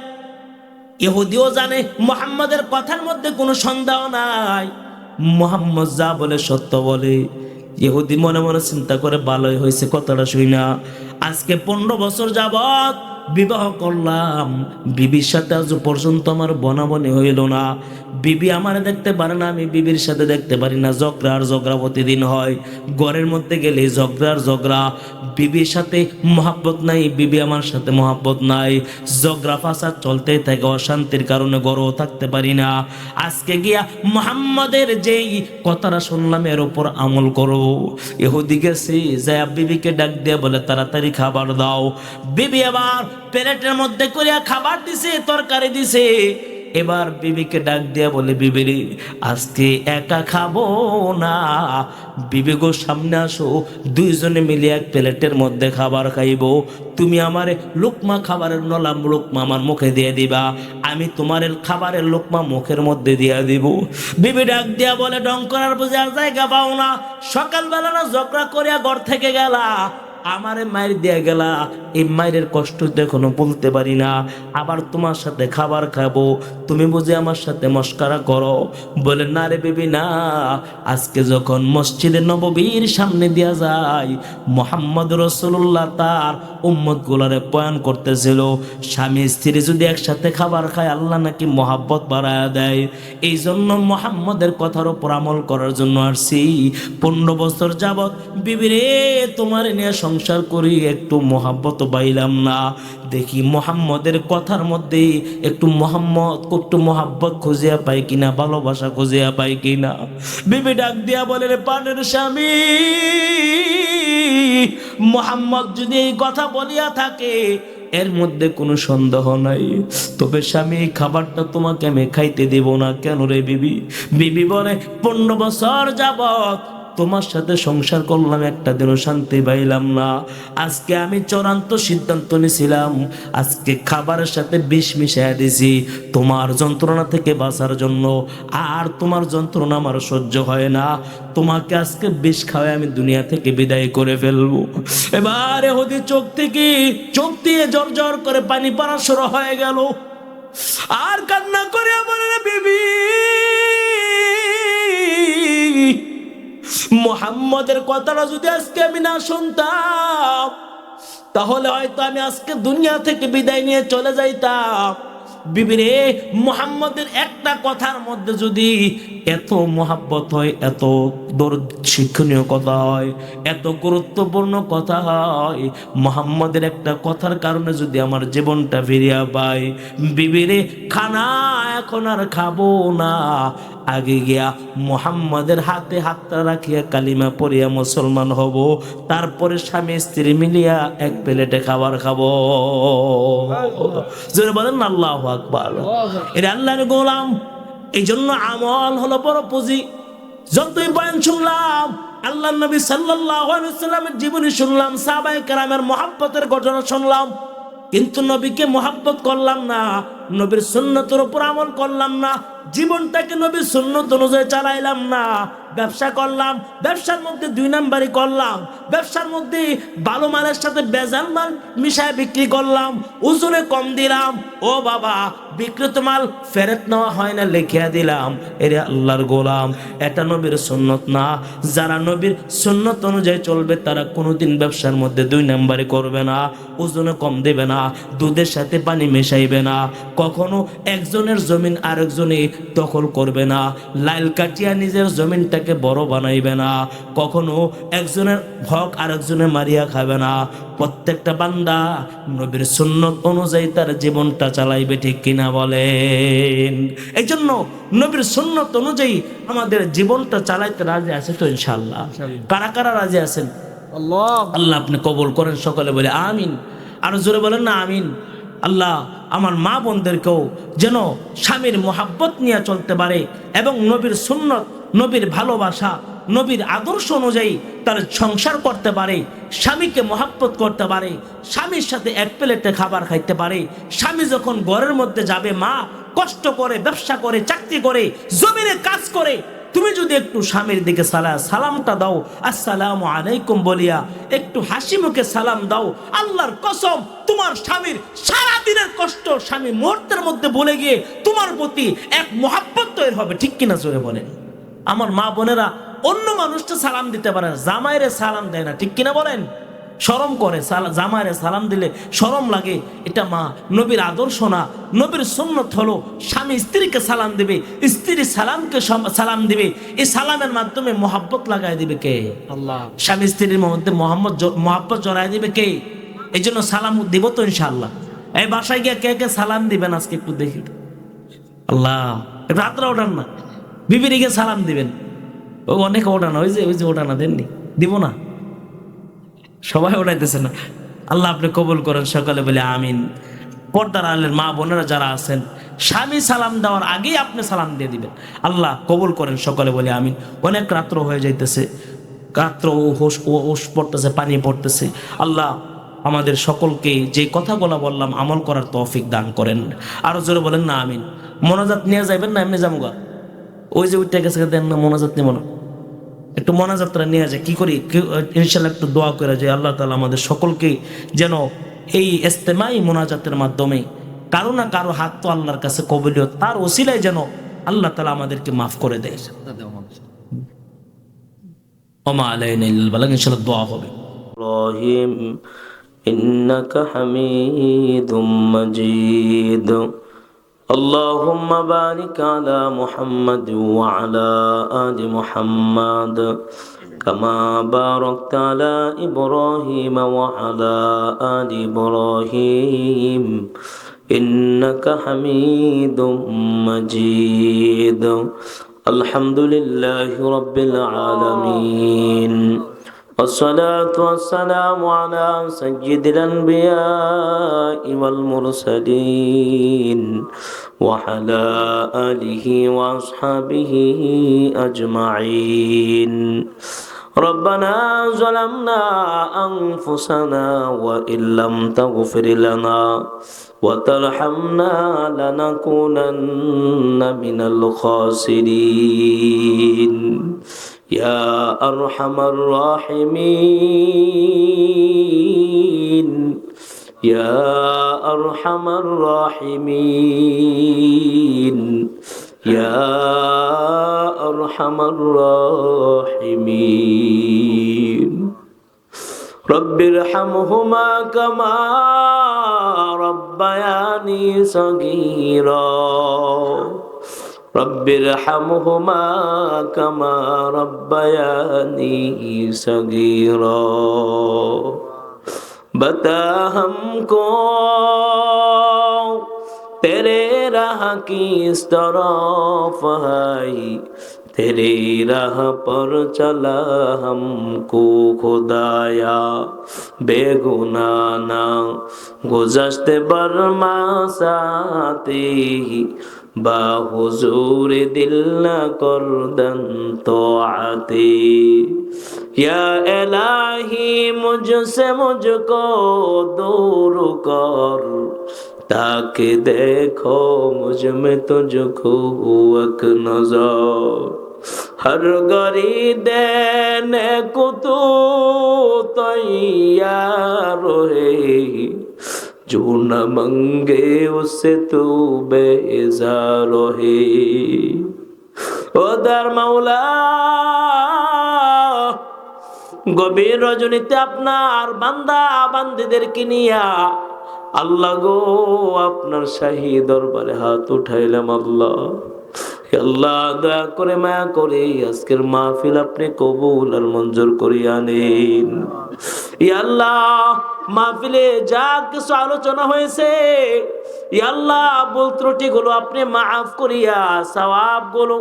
Speaker 1: ইহুদিও জানে মুহাম্মদের কথার মধ্যে কোনো সন্দেহ নাই, মুহাম্মদ যা বলে সত্য বলে। ইহুদি মনে মনে চিন্তা করে, ভালোই হয়েছে কথাটা শুই না, আজকে 15 বছর যাবত বিবাহ করলাম, বিবির সাথে আজ পর্যন্ত আমার বনাবনি হইল না। বিবি আমারে দেখতে পারে না, আমি বিবির সাথে দেখতে পারি না। ঝগড়া আর ঝগড়া প্রতিদিন হয়, ঘরের মধ্যে গেলে ঝগড়া আর ঝগড়া। বিবির সাথে মহাব্বত নাই, বিবি আমার সাথে মহাব্বত নাই, ঝগড়া ফাসাদ চলতেই থাকে, অশান্তির কারণে ঘরেও থাকতে পারি না। আজকে গিয়া মুহাম্মাদের যেই কথাটা শুনলাম এর উপর আমল করো। ইহুদি গেছি, যায় বিবিকে ডাক দিয়ে বলে তাড়াতাড়ি খাবার দাও। বিবি আবার প্লেটের মধ্যে করিয়া খাবার দিছে, তরকারি দিছে। এবার বিবিকে ডাক দিয়া বলে, বিবিরে আজকে একা খাবো না, বিবি গো সামনে আসো, দুইজনে মিলে এক প্লেটের মধ্যে খাবার খাইবো। তুমি আমারে লুকমা, খাবারের নলাম লুকমা আমার মুখে দিয়ে দিবা, আমি তোমার খাবারের লুকমা মুখের মধ্যে দিয়ে দিব। বিবি ডাক দিয়া বলে, ডং করার বোঝার জায়গা পাও না, সকালবেলা না ঝগড়া করিয়া ঘর থেকে গেলা, আমারে মায়ের দিয়ে গেলা, এই মায়ের কষ্ট এখনো বলতে পারি না, আবার তোমার সাথে খাবার খাবো, তুমি বুঝে আমার সাথে মস্কারা করো। বলে, না রে বেবি না, আজকে যখন মসজিদে নববীর সামনে দিয়া যায়, মুহাম্মদ রাসূলুল্লাহ তার উম্মত গুলারে বয়ান করতেছিল, স্বামী স্ত্রী যদি একসাথে খাবার খায় আল্লাহ নাকি মহাব্বত বাড়ায় দেয়। এই জন্য মুহাম্মদের কথার উপর আমল করার জন্য আসছি। 15 বছর যাবত বিবিরে তোমার নিয়ে সংসার করি, একটু মহাব্বত পাইলাম না, দেখি মুহাম্মদের কথার মধ্যে একটু মহাব্বত খুঁজিয়া পাই কিনা, ভালোবাসা খুঁজিয়া পাই কিনা। বিবি ডাক দিয়া বলে, রে পানের স্বামী, মুহাম্মদ যদি এই কথা বলিয়া থাকে এর মধ্যে কোনো সন্দেহ নাই, তবে স্বামী এই খাবারটা তোমাকে আমি খাইতে দেব না। কেন রে বিবি? বিবি বলে 15 বছর যাবত তোমার সাথে সংসার করলাম, একটা দিনও শান্তি পাইলাম না। আজকে আমি চূড়ান্ত সিদ্ধান্ত নিয়েছিলাম, আজকে খাবারের সাথে বিষ মিশিয়ে দিছি তোমার যন্ত্রণা থেকে বাঁচার জন্য। আর তোমার যন্ত্রণা আমার সহ্য হয় না, তোমাকে আজকে বিষ খাওয়ায় আমি দুনিয়া থেকে বিদায় করে ফেলবো। এবার এহুদি চোখ দিয়ে জর জর করে পানি পড়া শুরু হয়ে গেল, আর কান্না করে আমার বিবি মুহাম্মদের কথাটা যদি আজকে আমি না শুনতাম, তাহলে হয়তো আমি আজকে দুনিয়া থেকে বিদায় নিয়ে চলে যাইতাম। বিবিরে, মুহাম্মদের একটা কথার মধ্যে যদি এত মহাব্বত হয়, এত শিক্ষণীয় কথা হয়, এত গুরুত্বপূর্ণ কথা হয়, মুহাম্মদের একটা কথার কারণে যদি আমার জীবনটা ফিরিয়া পাই, বিবিরে খানা এখন আর খাবো না, আগে গিয়া মুহাম্মদের হাতে হাতটা রাখিয়া কালিমা পড়িয়া মুসলমান হব, তারপরে স্বামী স্ত্রী মিলিয়া এক প্লেটে খাবার খাবো। জোরে বলেন না আল্লাহু আকবার। এটা আল্লাহর গোলাম। এই জন্য আমল হলো বড় পুঁজি। যতই বয়ান শুনলাম, আল্লাহর নবী সাল্লাল্লাহু আলাইহি ওয়াসাল্লামের জীবনী শুনলাম, সাহাবায়ে কেরামের মহব্বতের ঘটনা শুনলাম, কিন্তু নবীকে মহব্বত করলাম না, নবীর সুন্নতের উপর আমল করলাম না, জীবনটাকে নবীর সুন্নত অনুযায়ী চালাইলাম না। ব্যবসা করলাম, ব্যবসার মধ্যে 2 নাম্বারি করলাম, ব্যবসার মধ্যে ভালো মালের সাথে বেজাল মাল মিশায় বিক্রি করলাম, ওজনে কম দিলাম, ও বাবা বিক্রিত মাল ফেরত নেওয়া হয় না, লিখিয়া দিলাম। এরে আল্লাহর গোলাম, এটা নবীর সুন্নত না। যারা নবীর সুন্নত অনুযায়ী চলবে তারা কোনোদিন ব্যবসার মধ্যে 2 নাম্বারি করবে না, ওজনে কম দেবে না, দুধের সাথে পানি মেশাইবে না, কখনো একজনের জমিন আরেকজনে দখল করবে না, লাইল কাটিয়া নিজের জমিনটাকে বড় বানাইবে না, কখনো একজনের হক আরেকজনে মারিয়া খাবে না। প্রত্যেকটা বান্দা নবীর সুন্নত অনুযায়ী তার জীবনটা চালাইবে, ঠিক কিনা বলেন? এই জন্য নবীর সুন্নত অনুযায়ী আমাদের জীবনটা চালাইতে রাজি আছে তো ইনশাআল্লাহ? কারা কারা রাজি আছেন?
Speaker 2: আল্লাহ
Speaker 1: আল্লাহ আপনি কবুল করেন, সকলে বলে আমিন। আরো জোরে বলেন না আমিন। আল্লাহ আমার মা বোনদেরকেও যেন স্বামীর মোহাব্বত নিয়ে চলতে পারে এবং নবীর সুন্নত, নবীর ভালোবাসা, নবীর আদর্শ অনুযায়ী তার সংসার করতে পারে, স্বামীকে মোহাব্বত করতে পারে, স্বামীর সাথে এক প্লেটে খাবার খাইতে পারে। স্বামী যখন ঘরের মধ্যে যাবে, মা কষ্ট করে, ব্যবসা করে, চাকরি করে, জমিনে কাজ করে, তুমি যদি একটু স্বামীর দিকে সালামটা দাও, আসসালামু আলাইকুম বলিয়া একটু হাসি মুখে সালাম দাও, আল্লাহর কসম তোমার স্বামীর সারা দিনের কষ্ট স্বামী মুহূর্তের মধ্যে বলে গিয়ে তোমার প্রতি এক মহাব্বত তৈরি হবে, ঠিক কিনা জোরে বলেন? আমার মা বোনেরা অন্য মানুষটা সালাম দিতে পারে না, জামাইরে সালাম দেয় না, ঠিক কিনা বলেন? শরম করে, জামাইরে সালাম দিলে শরম লাগে। এটা মা নবীর আদর্শ না। নবীর সুন্নত হলো স্বামী স্ত্রীকে সালাম দিবে, স্ত্রী সালামকে সালাম দিবে, এই সালামের মাধ্যমে মোহাব্বত লাগাই দিবে কে?
Speaker 2: আল্লাহ।
Speaker 1: স্বামী স্ত্রীর মধ্যে মোহাব্বত জড়াই দিবে কে? এই জন্য সালাম দিব তো ইনশাআল্লাহ। এই বাসায় গিয়ে কে কে সালাম দিবেন আজকে একটু দেখি। আল্লাহ, রাত্রে ওঠান না, বিবির গিয়ে সালাম দিবেন। ও অনেকে ওঠানো, ওই যে ওঠানা দেননি, দিব না, সবাই ওঠাইতেছে না। আল্লাহ আপনি কবুল করেন, সকালে বলে আমিন। পর্দার আলের মা বোনেরা যারা আছেন, স্বামী সালাম দেওয়ার আগেই আপনি সালাম দিয়ে দিবেন। আল্লাহ কবুল করেন, সকালে বলে আমিন। অনেক রাত্র হয়ে যাইতেছে, রাত্র হোশ পড়তেছে, পানি পড়তেছে। আল্লাহ আমাদের সকলকে যে কথাগুলো বললাম আমল করার তৌফিক দান করেন। আরো জোরে বলেন না আমিন। মোনাজাত নিয়ে যাবেন না এমনি যাবো? ওই যে উঠে গেছে, দেন না, মোনাজাত নিব না, একটু মোনাজাতটা নিয়ে যায়। কি করি ইনশাল্লাহ একটু দোয়া করে যে আল্লাহ তাআলা আমাদের সকলকে যেন এই ইস্তেমাই মোনাজাতের মাধ্যমে কারো না কারো হাত তো আল্লাহর কাছে কবুলিয়ত, তার ওসিলায় যেন আল্লাহ তাআলা আমাদেরকে মাফ করে দেয়। ওমা আলাইনা ইল্লাল বালাগ, ইনশাআল্লাহ দোয়া হবে। রহিম ইন্নাকা হামিদুম মাজিদ। اللهم بارك على محمد وعلى آل محمد كما باركت على إبراهيم وعلى آل إبراهيم إنك حميد مجيد الحمد لله رب العالمين والصلاة والسلام على سيد الأنبياء والمرسلين وعلى آله وأصحابه أجمعين. ربنا ظلمنا أنفسنا وإن لم تغفر لنا وترحمنا لنكونن من الخاسرين يا أرحم الراحمين يا أرحم الراحمين يا أرحم الراحمين. رب ارحمهما كما ربياني صغيرا رب ارحمهما كما ربياني صغيرا. बता हमको तेरे राह की इस तरफ है तेरी राह पर चला हमको खुदाया बेगुनाह ना गुज़श्ते बरमा साथी बाहुजूर दिल न करदन तो आती या इलाही मुझसे मुझको दूर कर ताकि देखो मुझ में तुझको एक नजर हर घड़ी देने को तू तैयार है जो न मंगे उससे तू बेजार है ओ दर मौला গভীর রজনীতে আপনার বান্দা বান্দীদেরকে নিয়া আল্লাহ গো আপনার শাহী দরবারে হাত উঠাইলাম। আল্লাহ আল্লাহ দয়া করে মায়া করে আজকের মাহফিল আপনি কবুল আর মঞ্জুর করিয়া নিন। ইয়া আল্লাহ মাহফিলে যা কিছু আলোচনা হয়েছে ইয়া আল্লাহ ভুল ত্রুটিগুলো আপনি মাফ করিয়া সওয়াবগুলো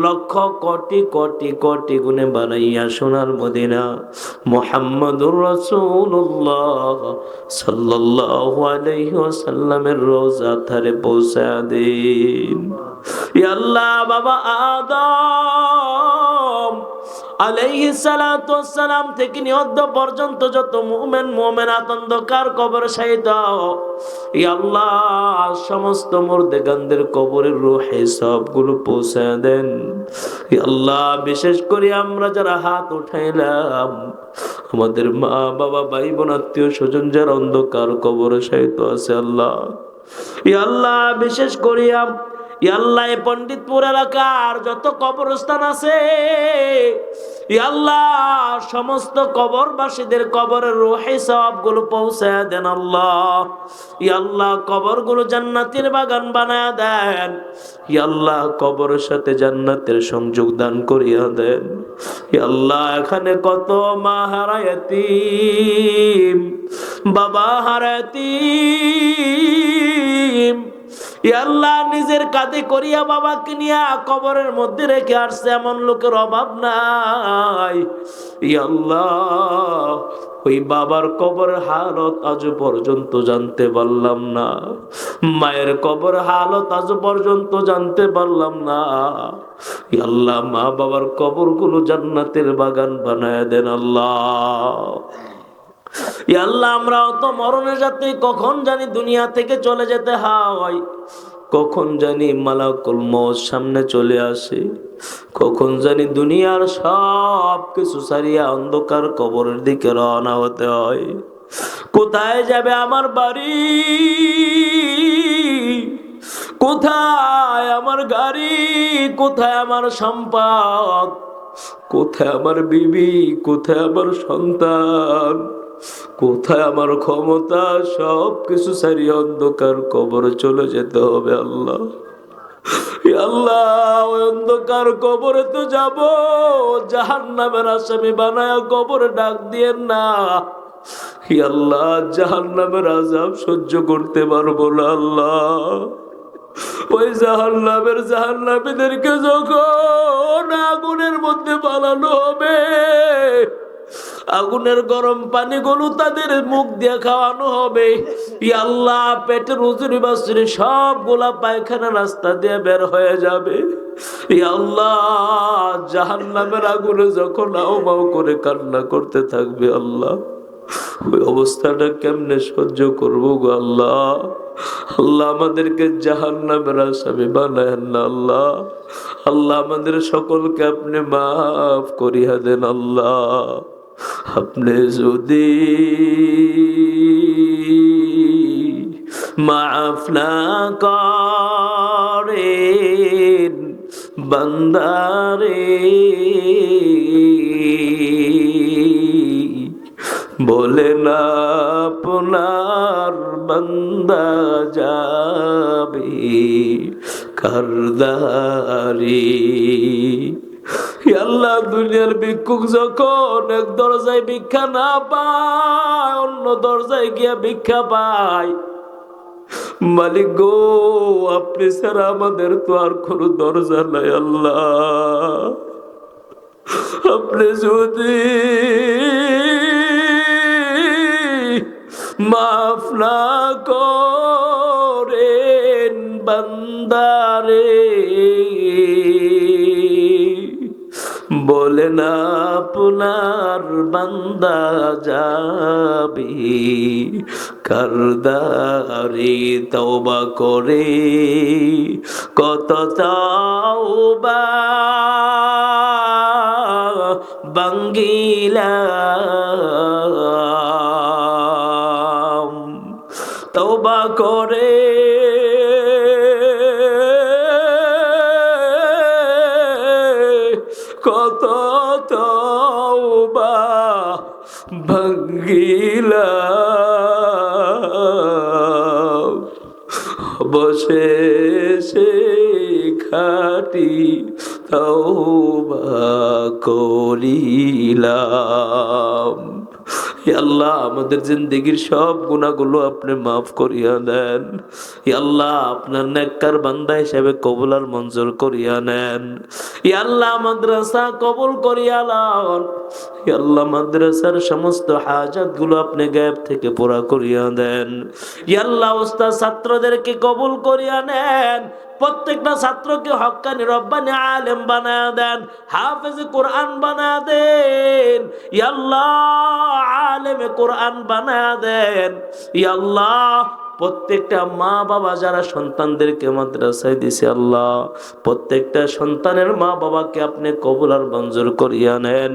Speaker 1: লক্ষ কোটি কোটি কোটি গুণে বানাইয়া সোনার মদিনা মুহাম্মদুর রাসূলুল্লাহ সাল্লাল্লাহু আলাইহি ওয়াসাল্লামের রওজা ধারে পৌঁছা দিন। ইয়া আল্লাহ বাবা আদম আলাইহিস সালাতু ওয়াস সালাম থেকে নিয়ত পর্যন্ত যত মুমিন মুমিনাত অন্ধকার কবর শাহিদ ইয়া আল্লাহ সমস্ত মুর্দেগানদের কবরের রূহে সবগুলো পৌঁছে দেন। ইয়া আল্লাহ বিশেষ করে আমরা যারা হাত উঠাইলাম আমাদের মা বাবা ভাই বোন আত্মীয় স্বজন যারা অন্ধকার কবরে শাহিদ আছে আল্লাহ ইয়া আল্লাহ বিশেষ করিয়া ইয়া আল্লাহ এই পণ্ডিতপুর এলাকার যত কবরস্থান আছে ইয়া আল্লাহ সমস্ত কবরবাসীদের কবরের রূহে সওয়াবগুলো পৌঁছায়া দেন আল্লাহ। ইয়া আল্লাহ কবরগুলো জান্নাতের বাগান বানায়া দেন। ইয়া আল্লাহ কবরের সাথে জান্নাতের সংযোগ দান করিয়া দেন। ইয়া আল্লাহ এখানে কত মা হারা ইয়াতীম বাবা হারা ইয়াতীম ইয়া আল্লাহ নিজের কাঁধে করিয়া বাবাকে নিয়া কবরের মধ্যে রেখে আসছে এমন লোকের অভাব নাই। ইয়া আল্লাহ ওই বাবার কবরের হালত আজ পর্যন্ত জানতে পারলাম না, মায়ের কবর হালত আজ পর্যন্ত জানতে পারলাম না। ইয়া আল্লাহ মা বাবার কবরগুলো জান্নাতের বাগান বানায় দেন আল্লাহ। ইয়া আল্লাহ আমরাও তো মরণের সাথে কখন জানি দুনিয়া থেকে চলে যেতে হয়, কখন জানি মালাকুল মউত সামনে চলে আসে, কখন জানি দুনিয়ার সব কিছু ছাড়িয়া অন্ধকার কবরের দিকে রওনা হতে হয়। কোথায় যাবে আমার বাড়ি, কোথায় আমার গাড়ি, কোথায় আমার সম্পদ, কোথায় আমার বিবি, কোথায় আমার সন্তান, কোথায় আমার ক্ষমতা, সব কিছু ছাড়িয়ে অন্ধকার কবরে চলে যেতে হবে আল্লাহ। আল্লাহ ওই অন্ধকার কবরে তো যাব, জাহান্নামের আসামি বানায়া কবরে ডাক দিয়েন না। আল্লাহ জাহান্নামের আযাব সহ্য করতে পারবো না আল্লাহ। ওই জাহান্নামীদেরকে যখন আগুনের মধ্যে পালানো হবে আগুনের গরম পানিগুলো তাদের মুখ দিয়ে খাওয়ানো হবে। ইয়া আল্লাহ, পেটের উজুরি বাসুরি সবগুলা পায়খানা রাস্তা দিয়ে বের হয়ে যাবে। ইয়া আল্লাহ, জাহান্নামের আগুনে যখন আও করে কান্না করতে থাকবে আল্লাহ, ওই অবস্থাটা কেমনে সহ্য করবো গো আল্লাহ। আল্লাহ, আমাদেরকে জাহান্নামের আসামি বানায়েন না আল্লাহ। আল্লাহ, আমাদের সকলকে আপনি মাফ করিয়া দেন আল্লাহ। আপনি যদি মাফ না করেন বান্দারে, বলে না আপনার বান্দা যাবে কারদারি। আল্লাহ, দুনিয়ার ভিক্ষুক যখন এক দরজায় ভিক্ষা না পায়, অন্য দরজায় গিয়া ভিক্ষা পায়, মালিক গো, আপনি ছাড়া আমাদের তো আর কোনো দরজা নাই আল্লাহ। আপনি যদি মাফ না করেন বান্দারে, বলেন আপনার বান্দা যাবে কারদারি। তওবা করে কত তাওবা বাঙ্গিলাম, তওবা করে কত তওবা ভাঙ্গিলাম, অবশেষে খাটি তওবা করিলাম। ইয়া আল্লাহ, আমাদের জিন্দেগির সব গুনাহগুলো আপনি মাফ করিয়া দেন। ইয়া আল্লাহ, আপনার নেককার বান্দা হিসেবে কবুল আর মঞ্জুর করিয়া নেন। ইয়া আল্লাহ, মাদ্রাসা কবুল করিয়া লন। ইয়া আল্লাহ, মাদ্রাসার সমস্ত হাজাতগুলো আপনি গায়েব থেকে পুরা করিয়া দেন। ইয়া আল্লাহ, উস্তাদ ছাত্রদেরকে কবুল করিয়া নেন। প্রত্যেকটা ছাত্রকে হক্কানি রব্বানি আলেম বানায়া দেন, হাফেজ কোরআন বানায়া দেন। ইয়া আল্লাহ, আলেমে কোরআন বানায়া দেন। ইয়া আল্লাহ, প্রত্যেকটা মা বাবা যারা সন্তানদেরকে মাদ্রাসায় দিছে আল্লাহ, প্রত্যেকটা সন্তানের মা বাবাকে আপনি কবুল আর মঞ্জুর করিয়া নেন।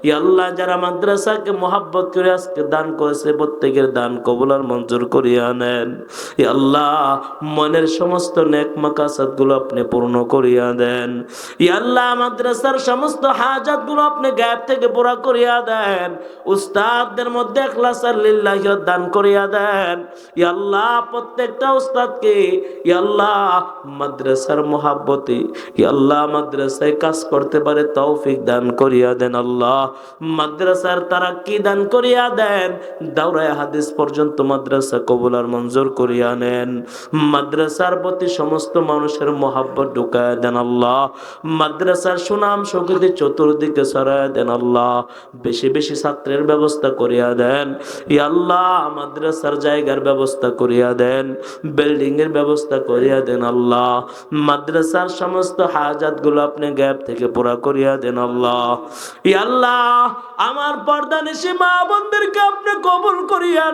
Speaker 1: ইয়া আল্লাহ, যারা মাদ্রাসাকে মহাব্বত করে আজকে দান করেছে, প্রত্যেকের দান কবুল আর মঞ্জুর করিয়া নেন। ইয়া আল্লাহ, মনের সমস্ত নেক মাকাসাদগুলো আপনি পূর্ণ করিয়া দেন। ইয়া আল্লাহ, মাদ্রাসার সমস্ত হাজাতগুলো আপনি গায়েব থেকে পুরা করিয়া দেন। উস্তাদদের মধ্যে ইখলাস আর লিল্লাহিয়ত দান করিয়া দেন। ইয়া আল্লাহ, প্রত্যেকটা উস্তাদকে ইয়া আল্লাহ মাদ্রাসার মহাব্বতে ইয়া আল্লাহ মাদ্রাসায় কাজ করতে পারে তৌফিক দান করিয়া দেন। আল্লাহ, মাদ্রাসার তারাক্কি দান করিয়া দেন। দাওরায়ে হাদিস পর্যন্ত মাদ্রাসা কবুল আর মঞ্জুর করিয়া নেন। মাদ্রাসার প্রতি সমস্ত মানুষের মহাব্বত ঢুকায়া দেন। আল্লাহ, মাদ্রাসার সুনাম সুখ্যাতি চতুর্দিকে ছড়ায়া দেন। আল্লাহ, বেশি বেশি ছাত্রের ব্যবস্থা করিয়া দেন। ইয়া আল্লাহ, মাদ্রাসার জায়গার ব্যবস্থা করিয়া দেন, বিল্ডিং এর ব্যবস্থা করিয়া দেন। আল্লাহ, মাদ্রাসার সমস্ত হাজাতগুলো আপনি গায়েব থেকে পুরা করিয়া দেন। আল্লাহ, ইয়া আল্লাহ, আমার পর্দানিশী মা বোনদেরকে আপনি কবুল করিয়া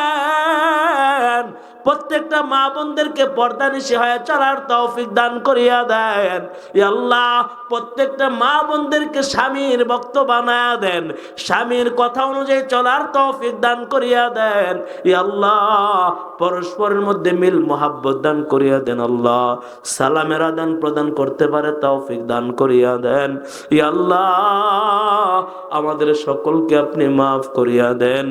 Speaker 1: নেন। প্রত্যেকটা মা বোনদেরকে পর্দানিশী হয়ে চলার তৌফিক দান করিয়া দেন। ইয়া আল্লাহ, প্রত্যেকটা মা বোনদেরকে স্বামীর ভক্ত বানায়া দেন, স্বামীর কথা অনুযায়ী চলার তৌফিক দান করিয়া দেন। ইয়া আল্লাহ, পরস্পরের মধ্যে মিল মোহাব্বত দান করিয়া দেন। আল্লাহ, সালামের আদান প্রদান করতে পারে তৌফিক দান করিয়া দেন। ইয়া আল্লাহ, আমাদের সকলকে আপনি মাফ করিয়া দেন।